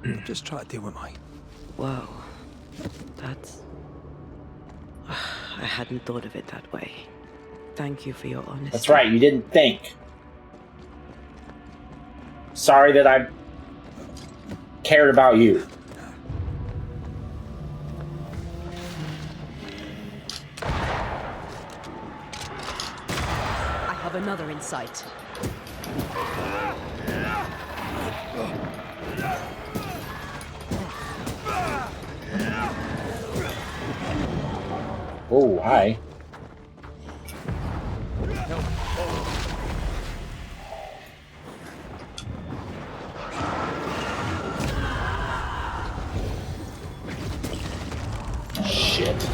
I'm just trying to deal with mine. Wow. That's... I hadn't thought of it that way. Thank you for your honesty. That's right, you didn't think. Sorry that I cared about you. I have another in sight. Oh, hi. Shit.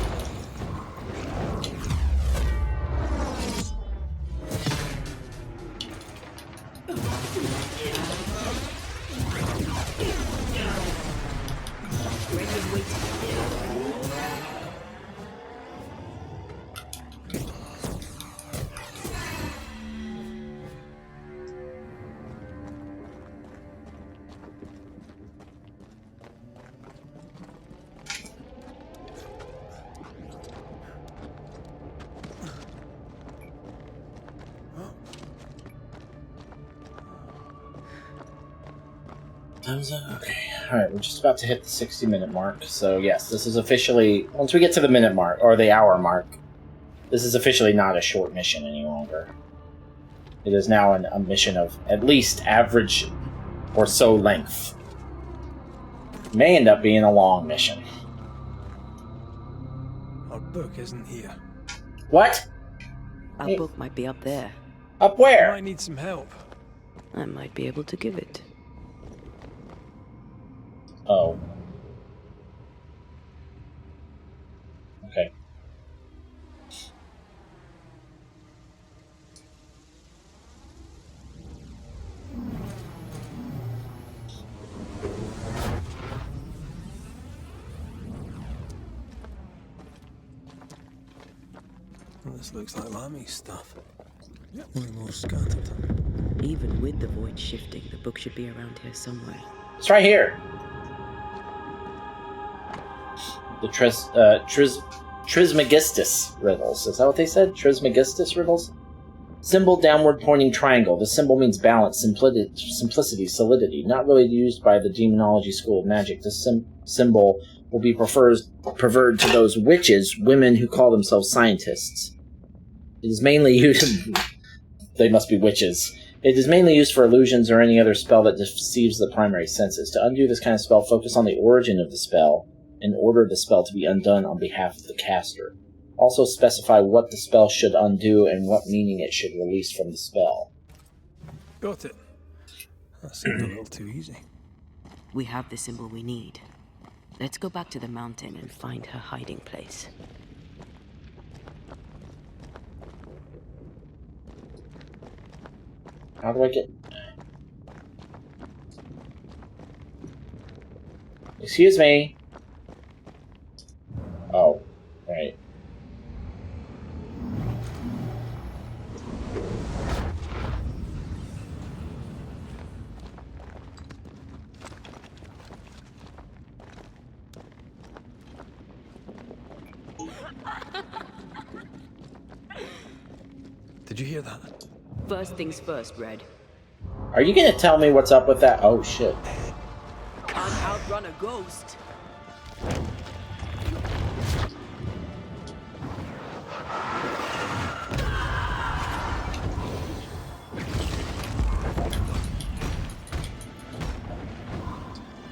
Okay, alright, we're just about to hit the 60-minute mark, so yes, this is officially, once we get to the minute mark, or the hour mark, this is officially not a short mission any longer. It is now a mission of at least average or so length. It may end up being a long mission. Our book isn't here. What? Our book might be up there. Up I where? might need some help. I might be able to give it. Oh. This looks like Lammy's stuff. Only more scattered. Even with the void shifting, the book should be around here somewhere. It's right here. The Trismegistus riddles. Is that what they said? Trismegistus riddles? Symbol downward pointing triangle. The symbol means balance, simplicity, solidity. Not really used by the demonology school of magic. This symbol will be preferred to those witches, women who call themselves scientists. It is mainly used... They must be witches. It is mainly used for illusions or any other spell that deceives the primary senses. To undo this kind of spell, focus on the origin of the spell and order the spell to be undone on behalf of the caster. Also specify what the spell should undo and what meaning it should release from the spell. Got it. That seemed a little too easy. We have the symbol we need. Let's go back to the mountain and find her hiding place. How do I get... Excuse me. Oh, right. Did you hear that? First things first, Red. Are you gonna tell me what's up with that? Oh, shit. Can't outrun a ghost. I'm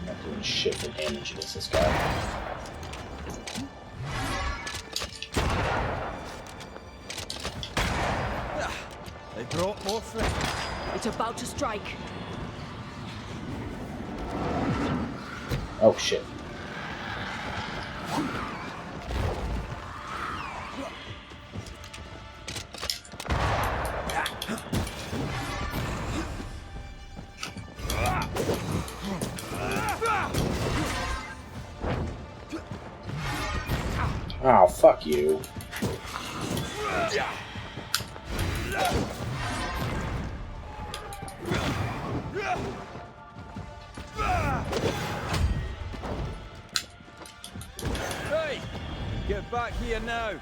not doing shit for damage against this guy. They brought more friends. It's about to strike. Oh, shit. Oh, fuck you. Hey! Get back here now!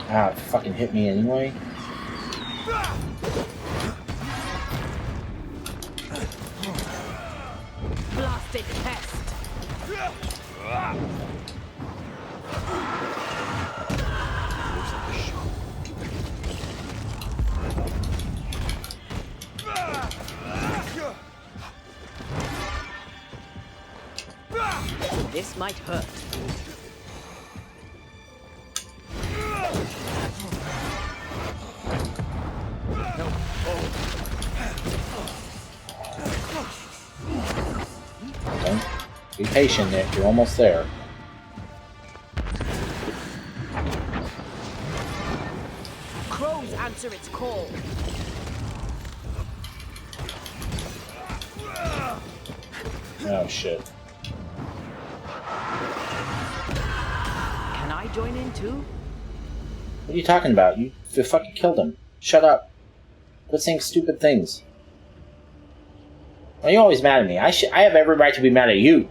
Ah, it fucking hit me anyway. Blasted pest. This might hurt. Okay. Be patient, Nick. You're almost there. Crows answer its call. Oh, shit. Can I join in too? What are you talking about? You fucking killed him. Shut up. Quit saying stupid things. Why are you always mad at me? I have every right to be mad at you.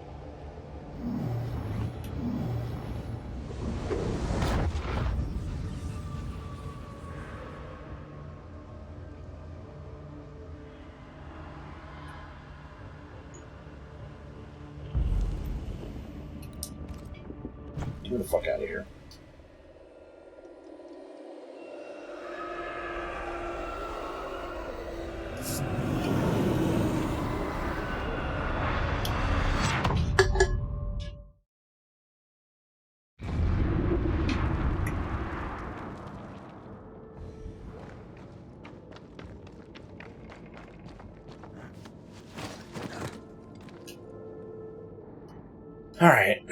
Get the fuck out of here. Alright.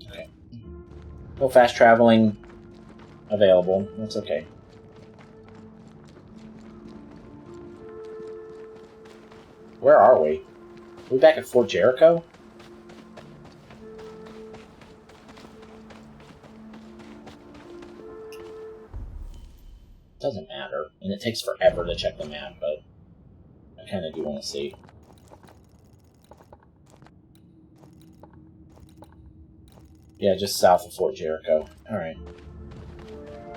Okay. No fast traveling available. That's okay. Where are we? Are we back at Fort Jericho? Doesn't matter. And it takes forever to check the map, but I kind of do want to see. Yeah, just south of Fort Jericho. Alright.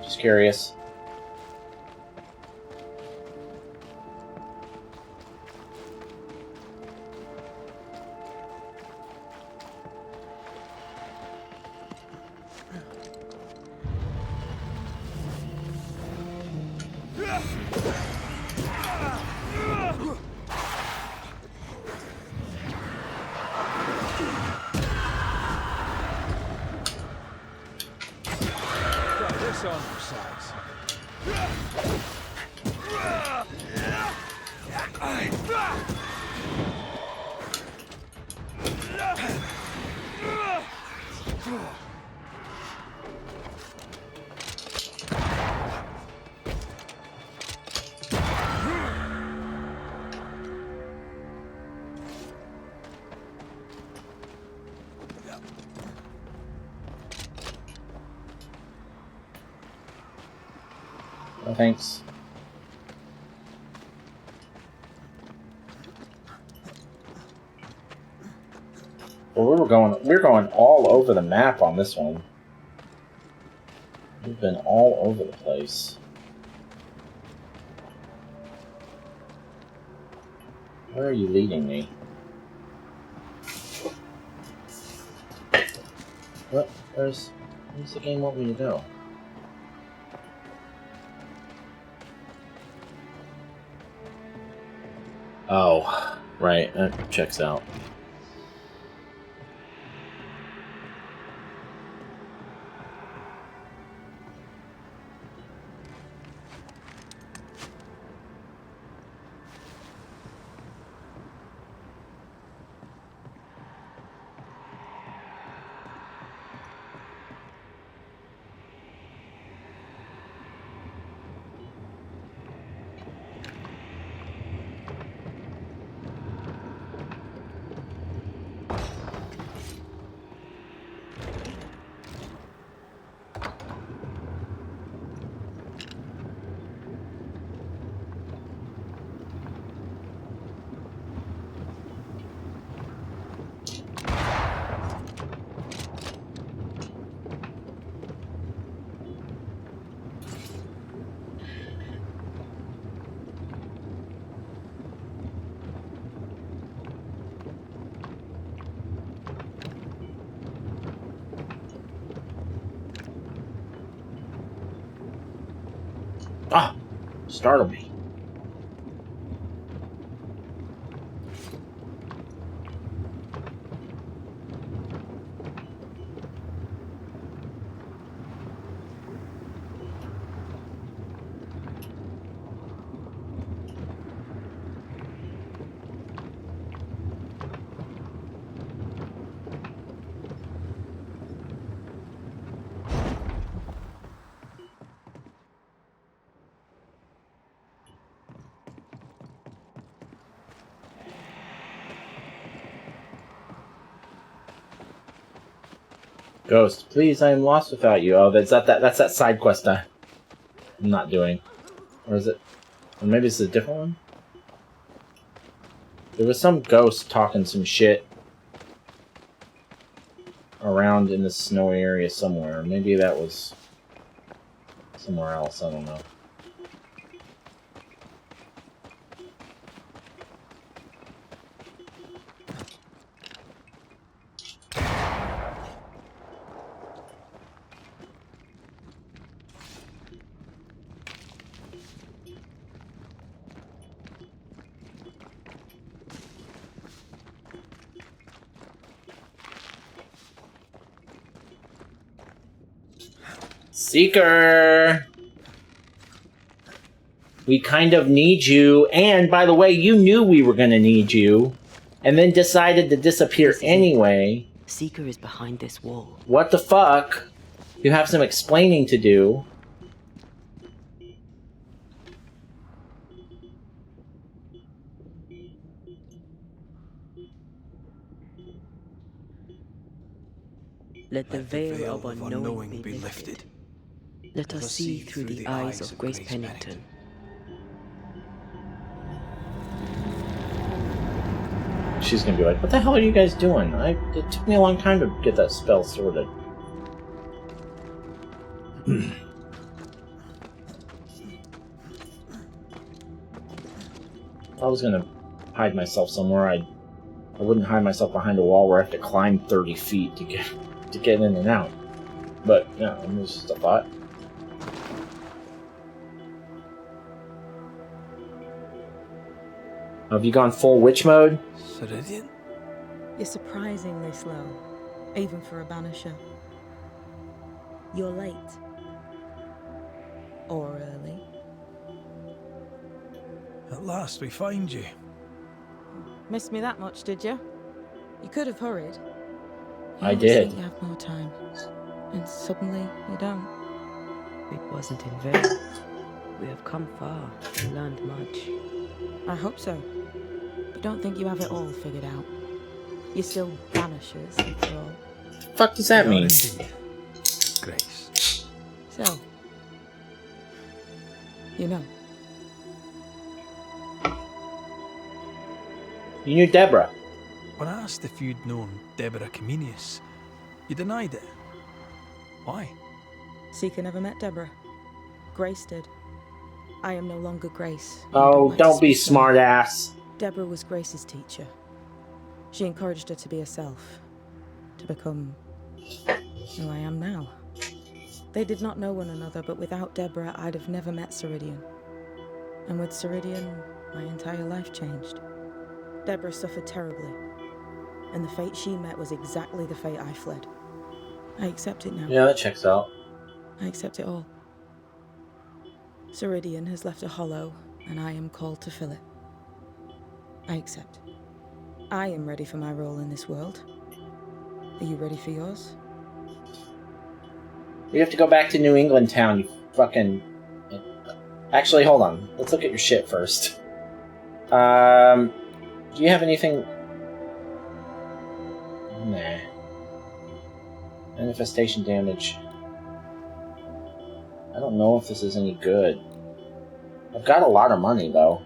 Just curious. Got this on your sides. No thanks. Well, we're going all over the map on this one. We've been all over the place. Where are you leading me? What? Where's the game want me to go? Oh, right. That checks out. Ah! Startled me. Ghost, please, I am lost without you. Oh, that's that side quest I'm not doing. Or is it? Or maybe it's a different one? There was some ghost talking some shit around in this snowy area somewhere. Maybe that was somewhere else, I don't know. Seeker! We kind of need you. And, by the way, you knew we were gonna need you. And then decided to disappear anyway. Seeker is behind this wall. What the fuck? You have some explaining to do. Let the veil of unknowing be lifted. Let us see through the eyes of Grace Pennington. She's gonna be like, what the hell are you guys doing? It took me a long time to get that spell sorted. If I was gonna hide myself somewhere, I wouldn't hide myself behind a wall where I have to climb 30 feet to get in and out. But, yeah, it was just a thought. Have you gone full witch mode? Ceridian? You're surprisingly slow, even for a banisher. You're late. Or early. At last we find you. Missed me that much, did you? You could have hurried. I always did. think you have more time, and suddenly you don't. It wasn't in vain. We have come far and learned much. I hope so. But don't think you have it all figured out. You're still banishers, after all. Fuck does that We are mean? indeed. Grace. So, you know. You knew Deborah. When I asked if you'd known Deborah Comenius, you denied it. Why? Seeker never met Deborah. Grace did. I am no longer Grace. Oh, like to don't be speak so. smart ass. Deborah was Grace's teacher. She encouraged her to be herself, to become who I am now. They did not know one another, but without Deborah, I'd have never met Ceridian. And with Ceridian, my entire life changed. Deborah suffered terribly, and the fate she met was exactly the fate I fled. I accept it now. Yeah, that checks out. I accept it all. Ceridian has left a hollow, and I am called to fill it. I accept. I am ready for my role in this world. Are you ready for yours? We have to go back to New England town, you fucking... Actually, hold on. Let's look at your shit first. Do you have anything... Nah. Manifestation damage. I don't know if this is any good. I've got a lot of money, though.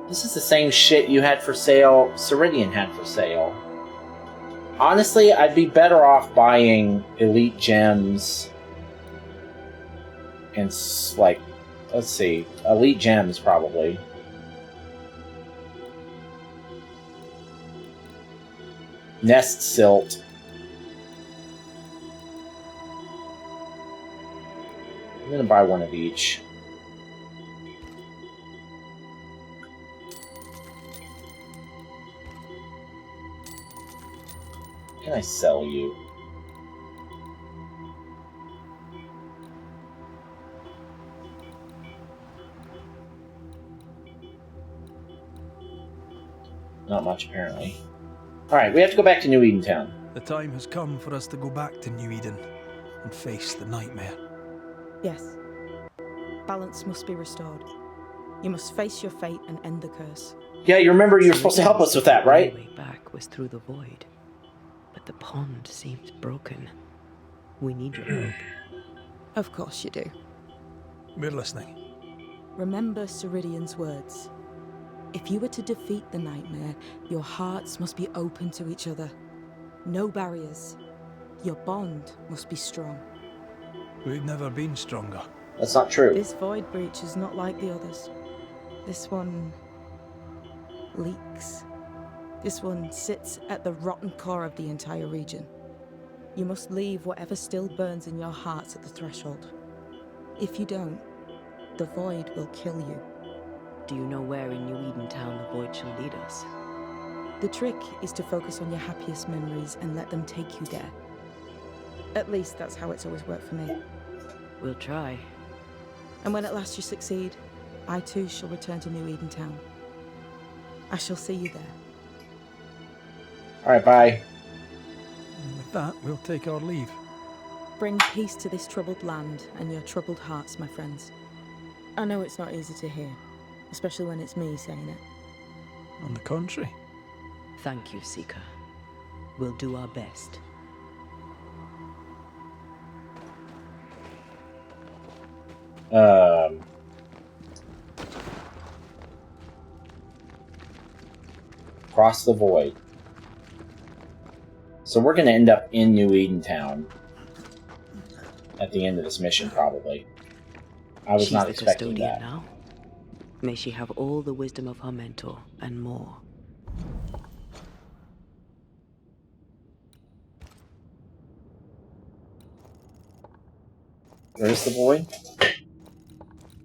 This is the same shit you had for sale, Ceridian had for sale. Honestly, I'd be better off buying elite gems and, like, let's see, elite gems probably. Nest silt. I'm gonna buy one of each. Can I sell you? Not much, apparently. Alright, we have to go back to New Edentown. The time has come for us to go back to New Eden and face the nightmare. Yes. Balance must be restored. You must face your fate and end the curse. Yeah, you remember you were supposed to help us with that, right? The way back was through the void, but the pond seemed broken. We need your help. Of course you do. We're listening. Remember Ceridian's words. If you were to defeat the nightmare, your hearts must be open to each other. No barriers. Your bond must be strong. We've never been stronger. That's not true. This void breach is not like the others. This one leaks. This one sits at the rotten core of the entire region. You must leave whatever still burns in your hearts at the threshold. If you don't, the void will kill you. Do you know where in New Edentown the void shall lead us? The trick is to focus on your happiest memories and let them take you there. At least that's how it's always worked for me. We'll try. And when at last you succeed, I too shall return to New Eden Town. I shall see you there. Alright, bye. And with that, we'll take our leave. Bring peace to this troubled land and your troubled hearts, my friends. I know it's not easy to hear, especially when it's me saying it. On the contrary. Thank you, Seeker. We'll do our best. Cross the void. So we're going to end up in New Eden Town at the end of this mission, probably. I was She's not the expecting custodian that. now. May she have all the wisdom of her mentor and more. Where's the void?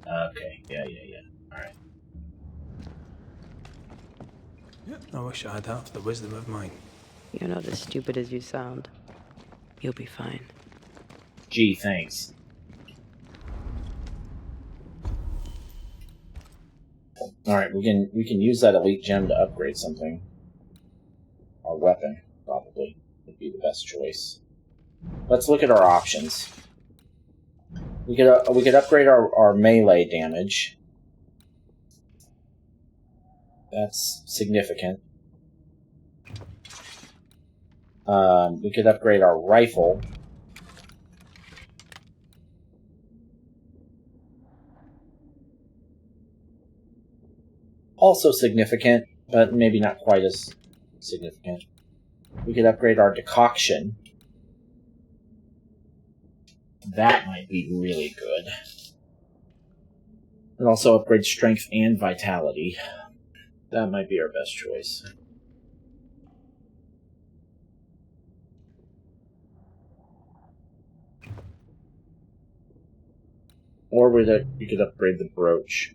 Okay, yeah. Alright. I wish I had half the wisdom of mine. You're not as stupid as you sound. You'll be fine. Gee, thanks. Alright, we can use that elite gem to upgrade something. Our weapon, probably, would be the best choice. Let's look at our options. We could upgrade our melee damage. That's significant. We could upgrade our rifle. Also significant, but maybe not quite as significant. We could upgrade our decoction. That might be really good. And also upgrade strength and vitality. That might be our best choice. Or we could upgrade the brooch.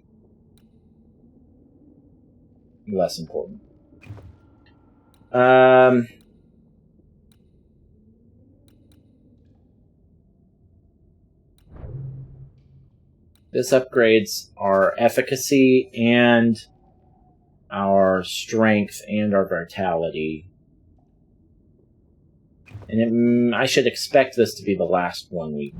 Less important. This upgrades our efficacy and our strength and our vitality. And I should expect this to be the last one we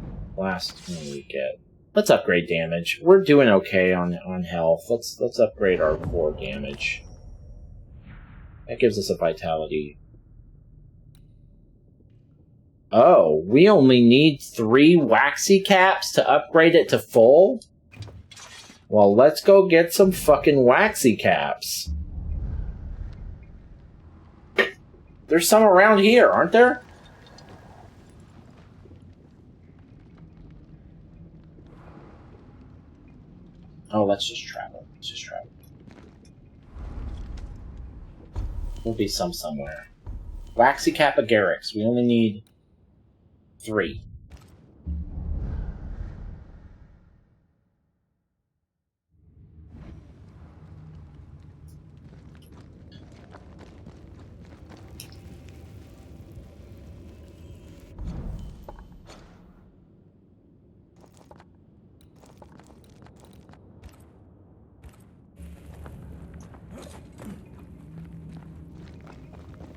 get. Let's upgrade damage. We're doing okay on health. Let's upgrade our core damage. That gives us a vitality. Oh, we only need 3 waxy caps to upgrade it to full? Well, let's go get some fucking waxy caps. There's some around here, aren't there? Oh, let's just travel. There'll be some somewhere. Waxy cap agarics. We only need 3.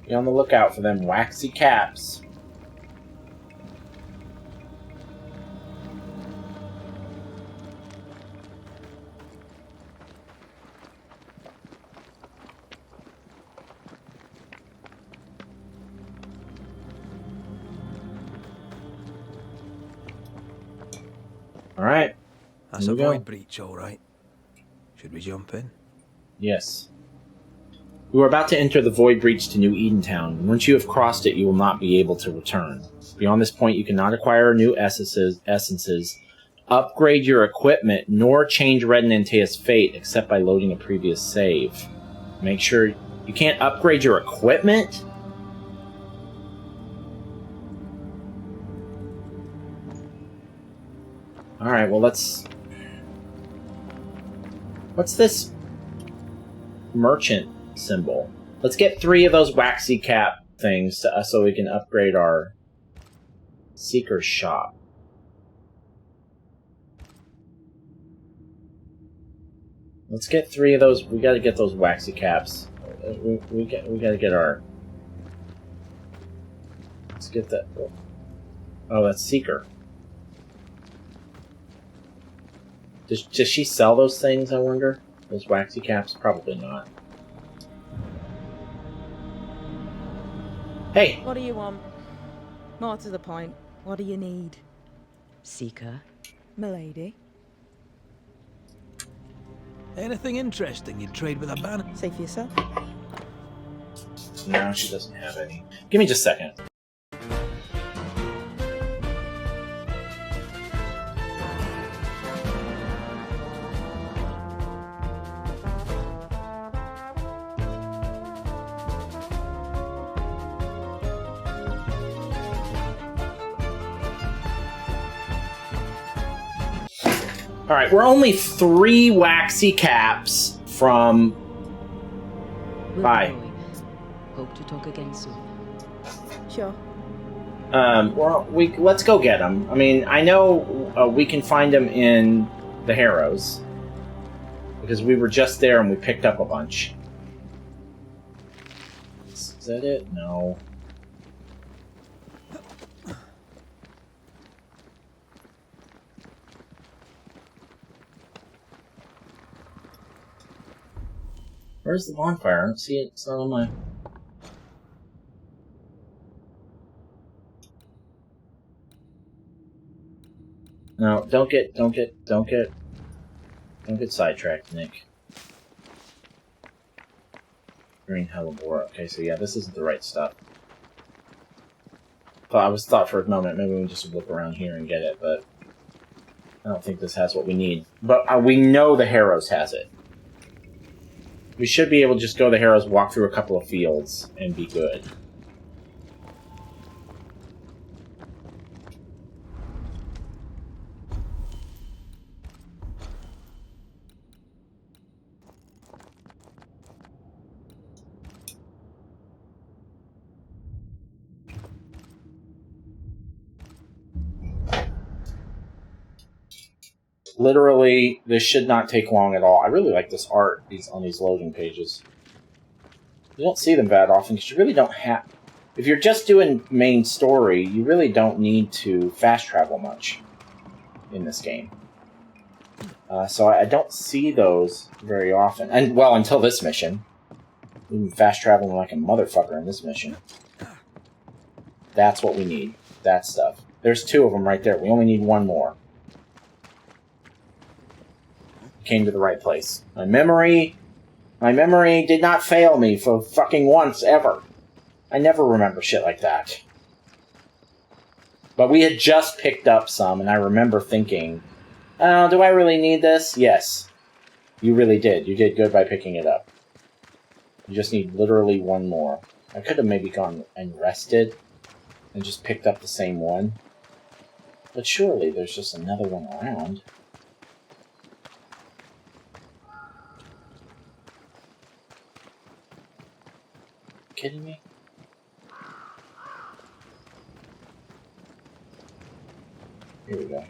Be on the lookout for them waxy caps. Alright. That's a void breach, alright. Should we jump in? Yes. You are about to enter the Void Breach to New Eden Town. Once you have crossed it, you will not be able to return. Beyond this point, you cannot acquire new essences, upgrade your equipment, nor change Red and Antea's fate, except by loading a previous save. Make sure you can't upgrade your equipment? Alright, well let's... What's this merchant symbol? Let's get 3 of those waxy cap things so we can upgrade our Seeker shop. Let's get 3 of those. We gotta get those waxy caps. We gotta get our... Let's get that... Oh, that's Seeker. Does she sell those things, I wonder? Those waxy caps? Probably not. Hey! What do you want? More to the point, what do you need? Seeker. Milady. Anything interesting you'd trade with a banner? Say for yourself. No, she doesn't have any. Give me just a second. Alright, we're only 3 waxy caps from... Bye. Hope to talk again soon. Sure. Let's go get them. I mean, I know we can find them in the Harrows. Because we were just there and we picked up a bunch. Is that it? No. Where's the bonfire? I don't see it. It's not on my... No, don't get sidetracked, Nick. Green hellebore. Okay, so yeah, this isn't the right stuff. I thought for a moment maybe we can just look around here and get it, but I don't think this has what we need. But we know the Harrows has it. We should be able to just go to the Harrows, walk through a couple of fields, and be good. Literally, this should not take long at all. I really like this art on these loading pages. You don't see them that often because you really don't have... If you're just doing main story, you really don't need to fast travel much in this game. So I don't see those very often. And, well, until this mission. We've been fast traveling like a motherfucker in this mission. That's what we need. That stuff. There's 2 of them right there. We only need 1 more. Came to the right place. My memory did not fail me for fucking once, ever. I never remember shit like that. But we had just picked up some, and I remember thinking, oh, do I really need this? Yes. You really did. You did good by picking it up. You just need literally 1 more. I could have maybe gone and rested, and just picked up the same one. But surely there's just another one around. Kidding me? Here we go.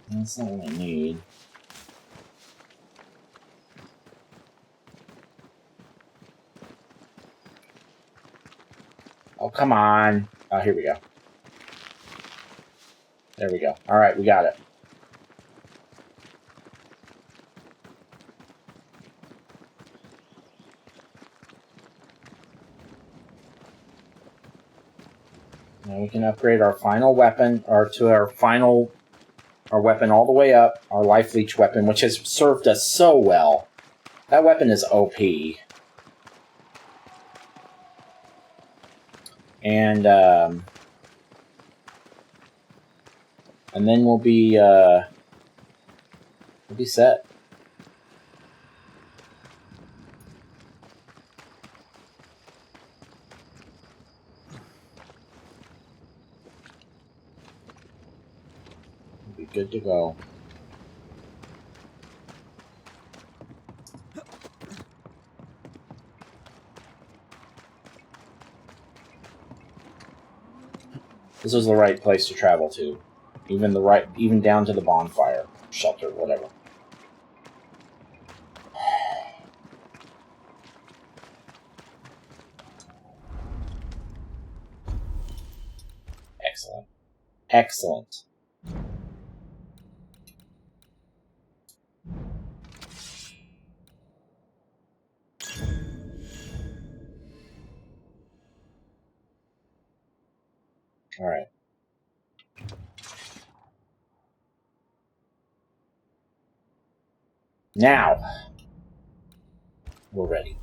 That's not what I need. Oh, come on. Oh, here we go. There we go. Alright, we got it. Now we can upgrade our final weapon, or to our weapon all the way up, our life leech weapon, which has served us so well. That weapon is OP. And then we'll be set. Good to go. This was the right place to travel to. Even down to the bonfire. Shelter, whatever. Excellent. Excellent. All right. Now, we're ready.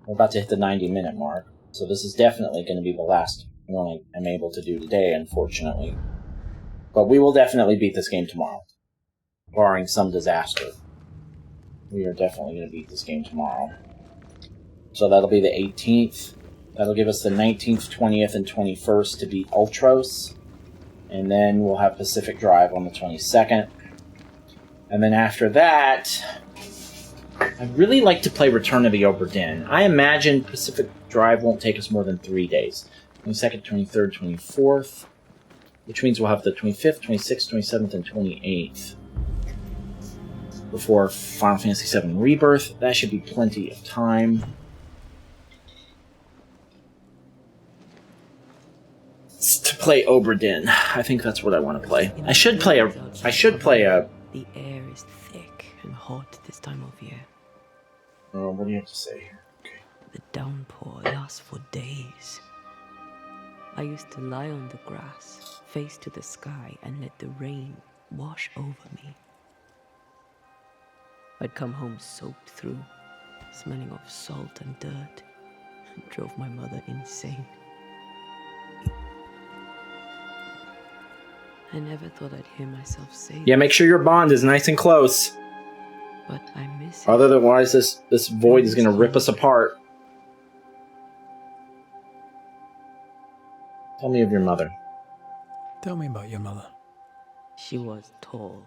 We're about to hit the 90-minute mark, so this is definitely going to be the last one I'm able to do today, unfortunately. But we will definitely beat this game tomorrow, barring some disaster. We are definitely going to beat this game tomorrow. So that'll be the 18th. That'll give us the 19th, 20th, and 21st to beat Ultros. And then we'll have Pacific Drive on the 22nd. And then after that, I'd really like to play Return of the Obra Dinn. I imagine Pacific Drive won't take us more than 3 days. 22nd, 23rd, 24th. Which means we'll have the 25th, 26th, 27th, and 28th. Before Final Fantasy VII Rebirth. That should be plenty of time. To play Obra Dinn. I think that's what I want to play. I should play a... The air is thick and hot this time of year. Oh, what do you have to say here? Okay. The downpour lasts for days. I used to lie on the grass, face to the sky, and let the rain wash over me. I'd come home soaked through, smelling of salt and dirt. It drove my mother insane. I never thought I'd hear myself say Yeah, make sure your bond is nice and close. but I miss it. Otherwise, this void is going to rip us apart. Tell me of your mother. Tell me about your mother. She was tall.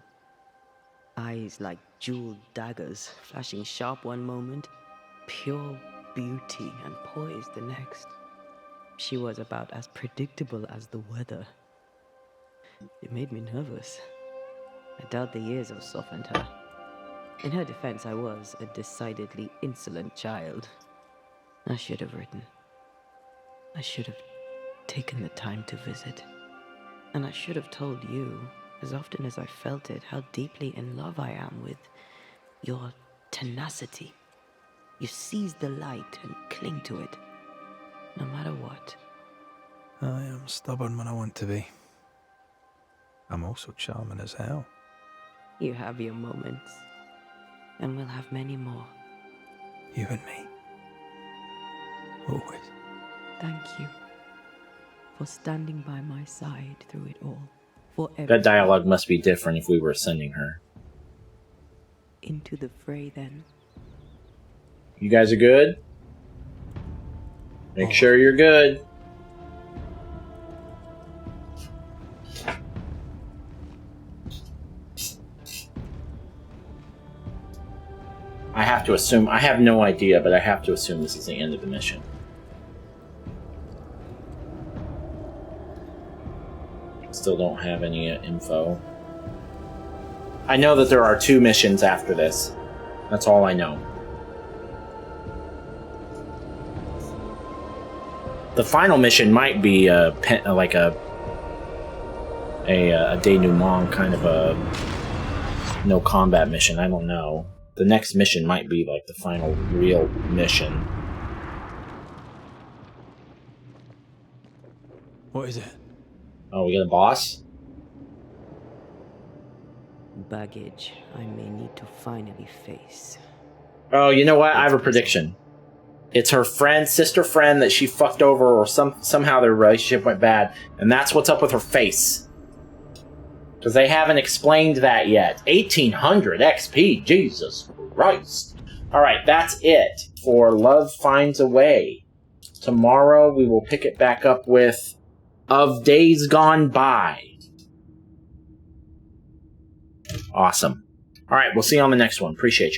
Eyes like jeweled daggers, flashing sharp one moment, pure beauty and poise the next. She was about as predictable as the weather. It made me nervous. I doubt the years have softened her. In her defense, I was a decidedly insolent child. I should have written. I should have taken the time to visit. And I should have told you, as often as I felt it, how deeply in love I am with your tenacity. You seize the light and cling to it, no matter what. I am stubborn when I want to be. I'm also charming as hell. You have your moments, and we'll have many more. You and me. Always. Thank you for standing by my side through it all. Forever. That dialogue must be different if we were sending her. Into the fray, then. You guys are good? Make sure you're good. I have to assume, I have no idea, but I have to assume this is the end of the mission. Still don't have any info. I know that there are 2 missions after this. That's all I know. The final mission might be like a denouement, kind of a no combat mission. I don't know. The next mission might be like the final real mission. What is it? Oh, we got a boss? Baggage I may need to finally face. Oh, you know what? I have a prediction. It's her friend, sister friend that she fucked over, or somehow their relationship went bad, and that's what's up with her face. Because they haven't explained that yet. 1800 XP, Jesus Christ. Alright, that's it for Love Finds a Way. Tomorrow we will pick it back up with Of Days Gone By. Awesome. Alright, we'll see you on the next one. Appreciate you.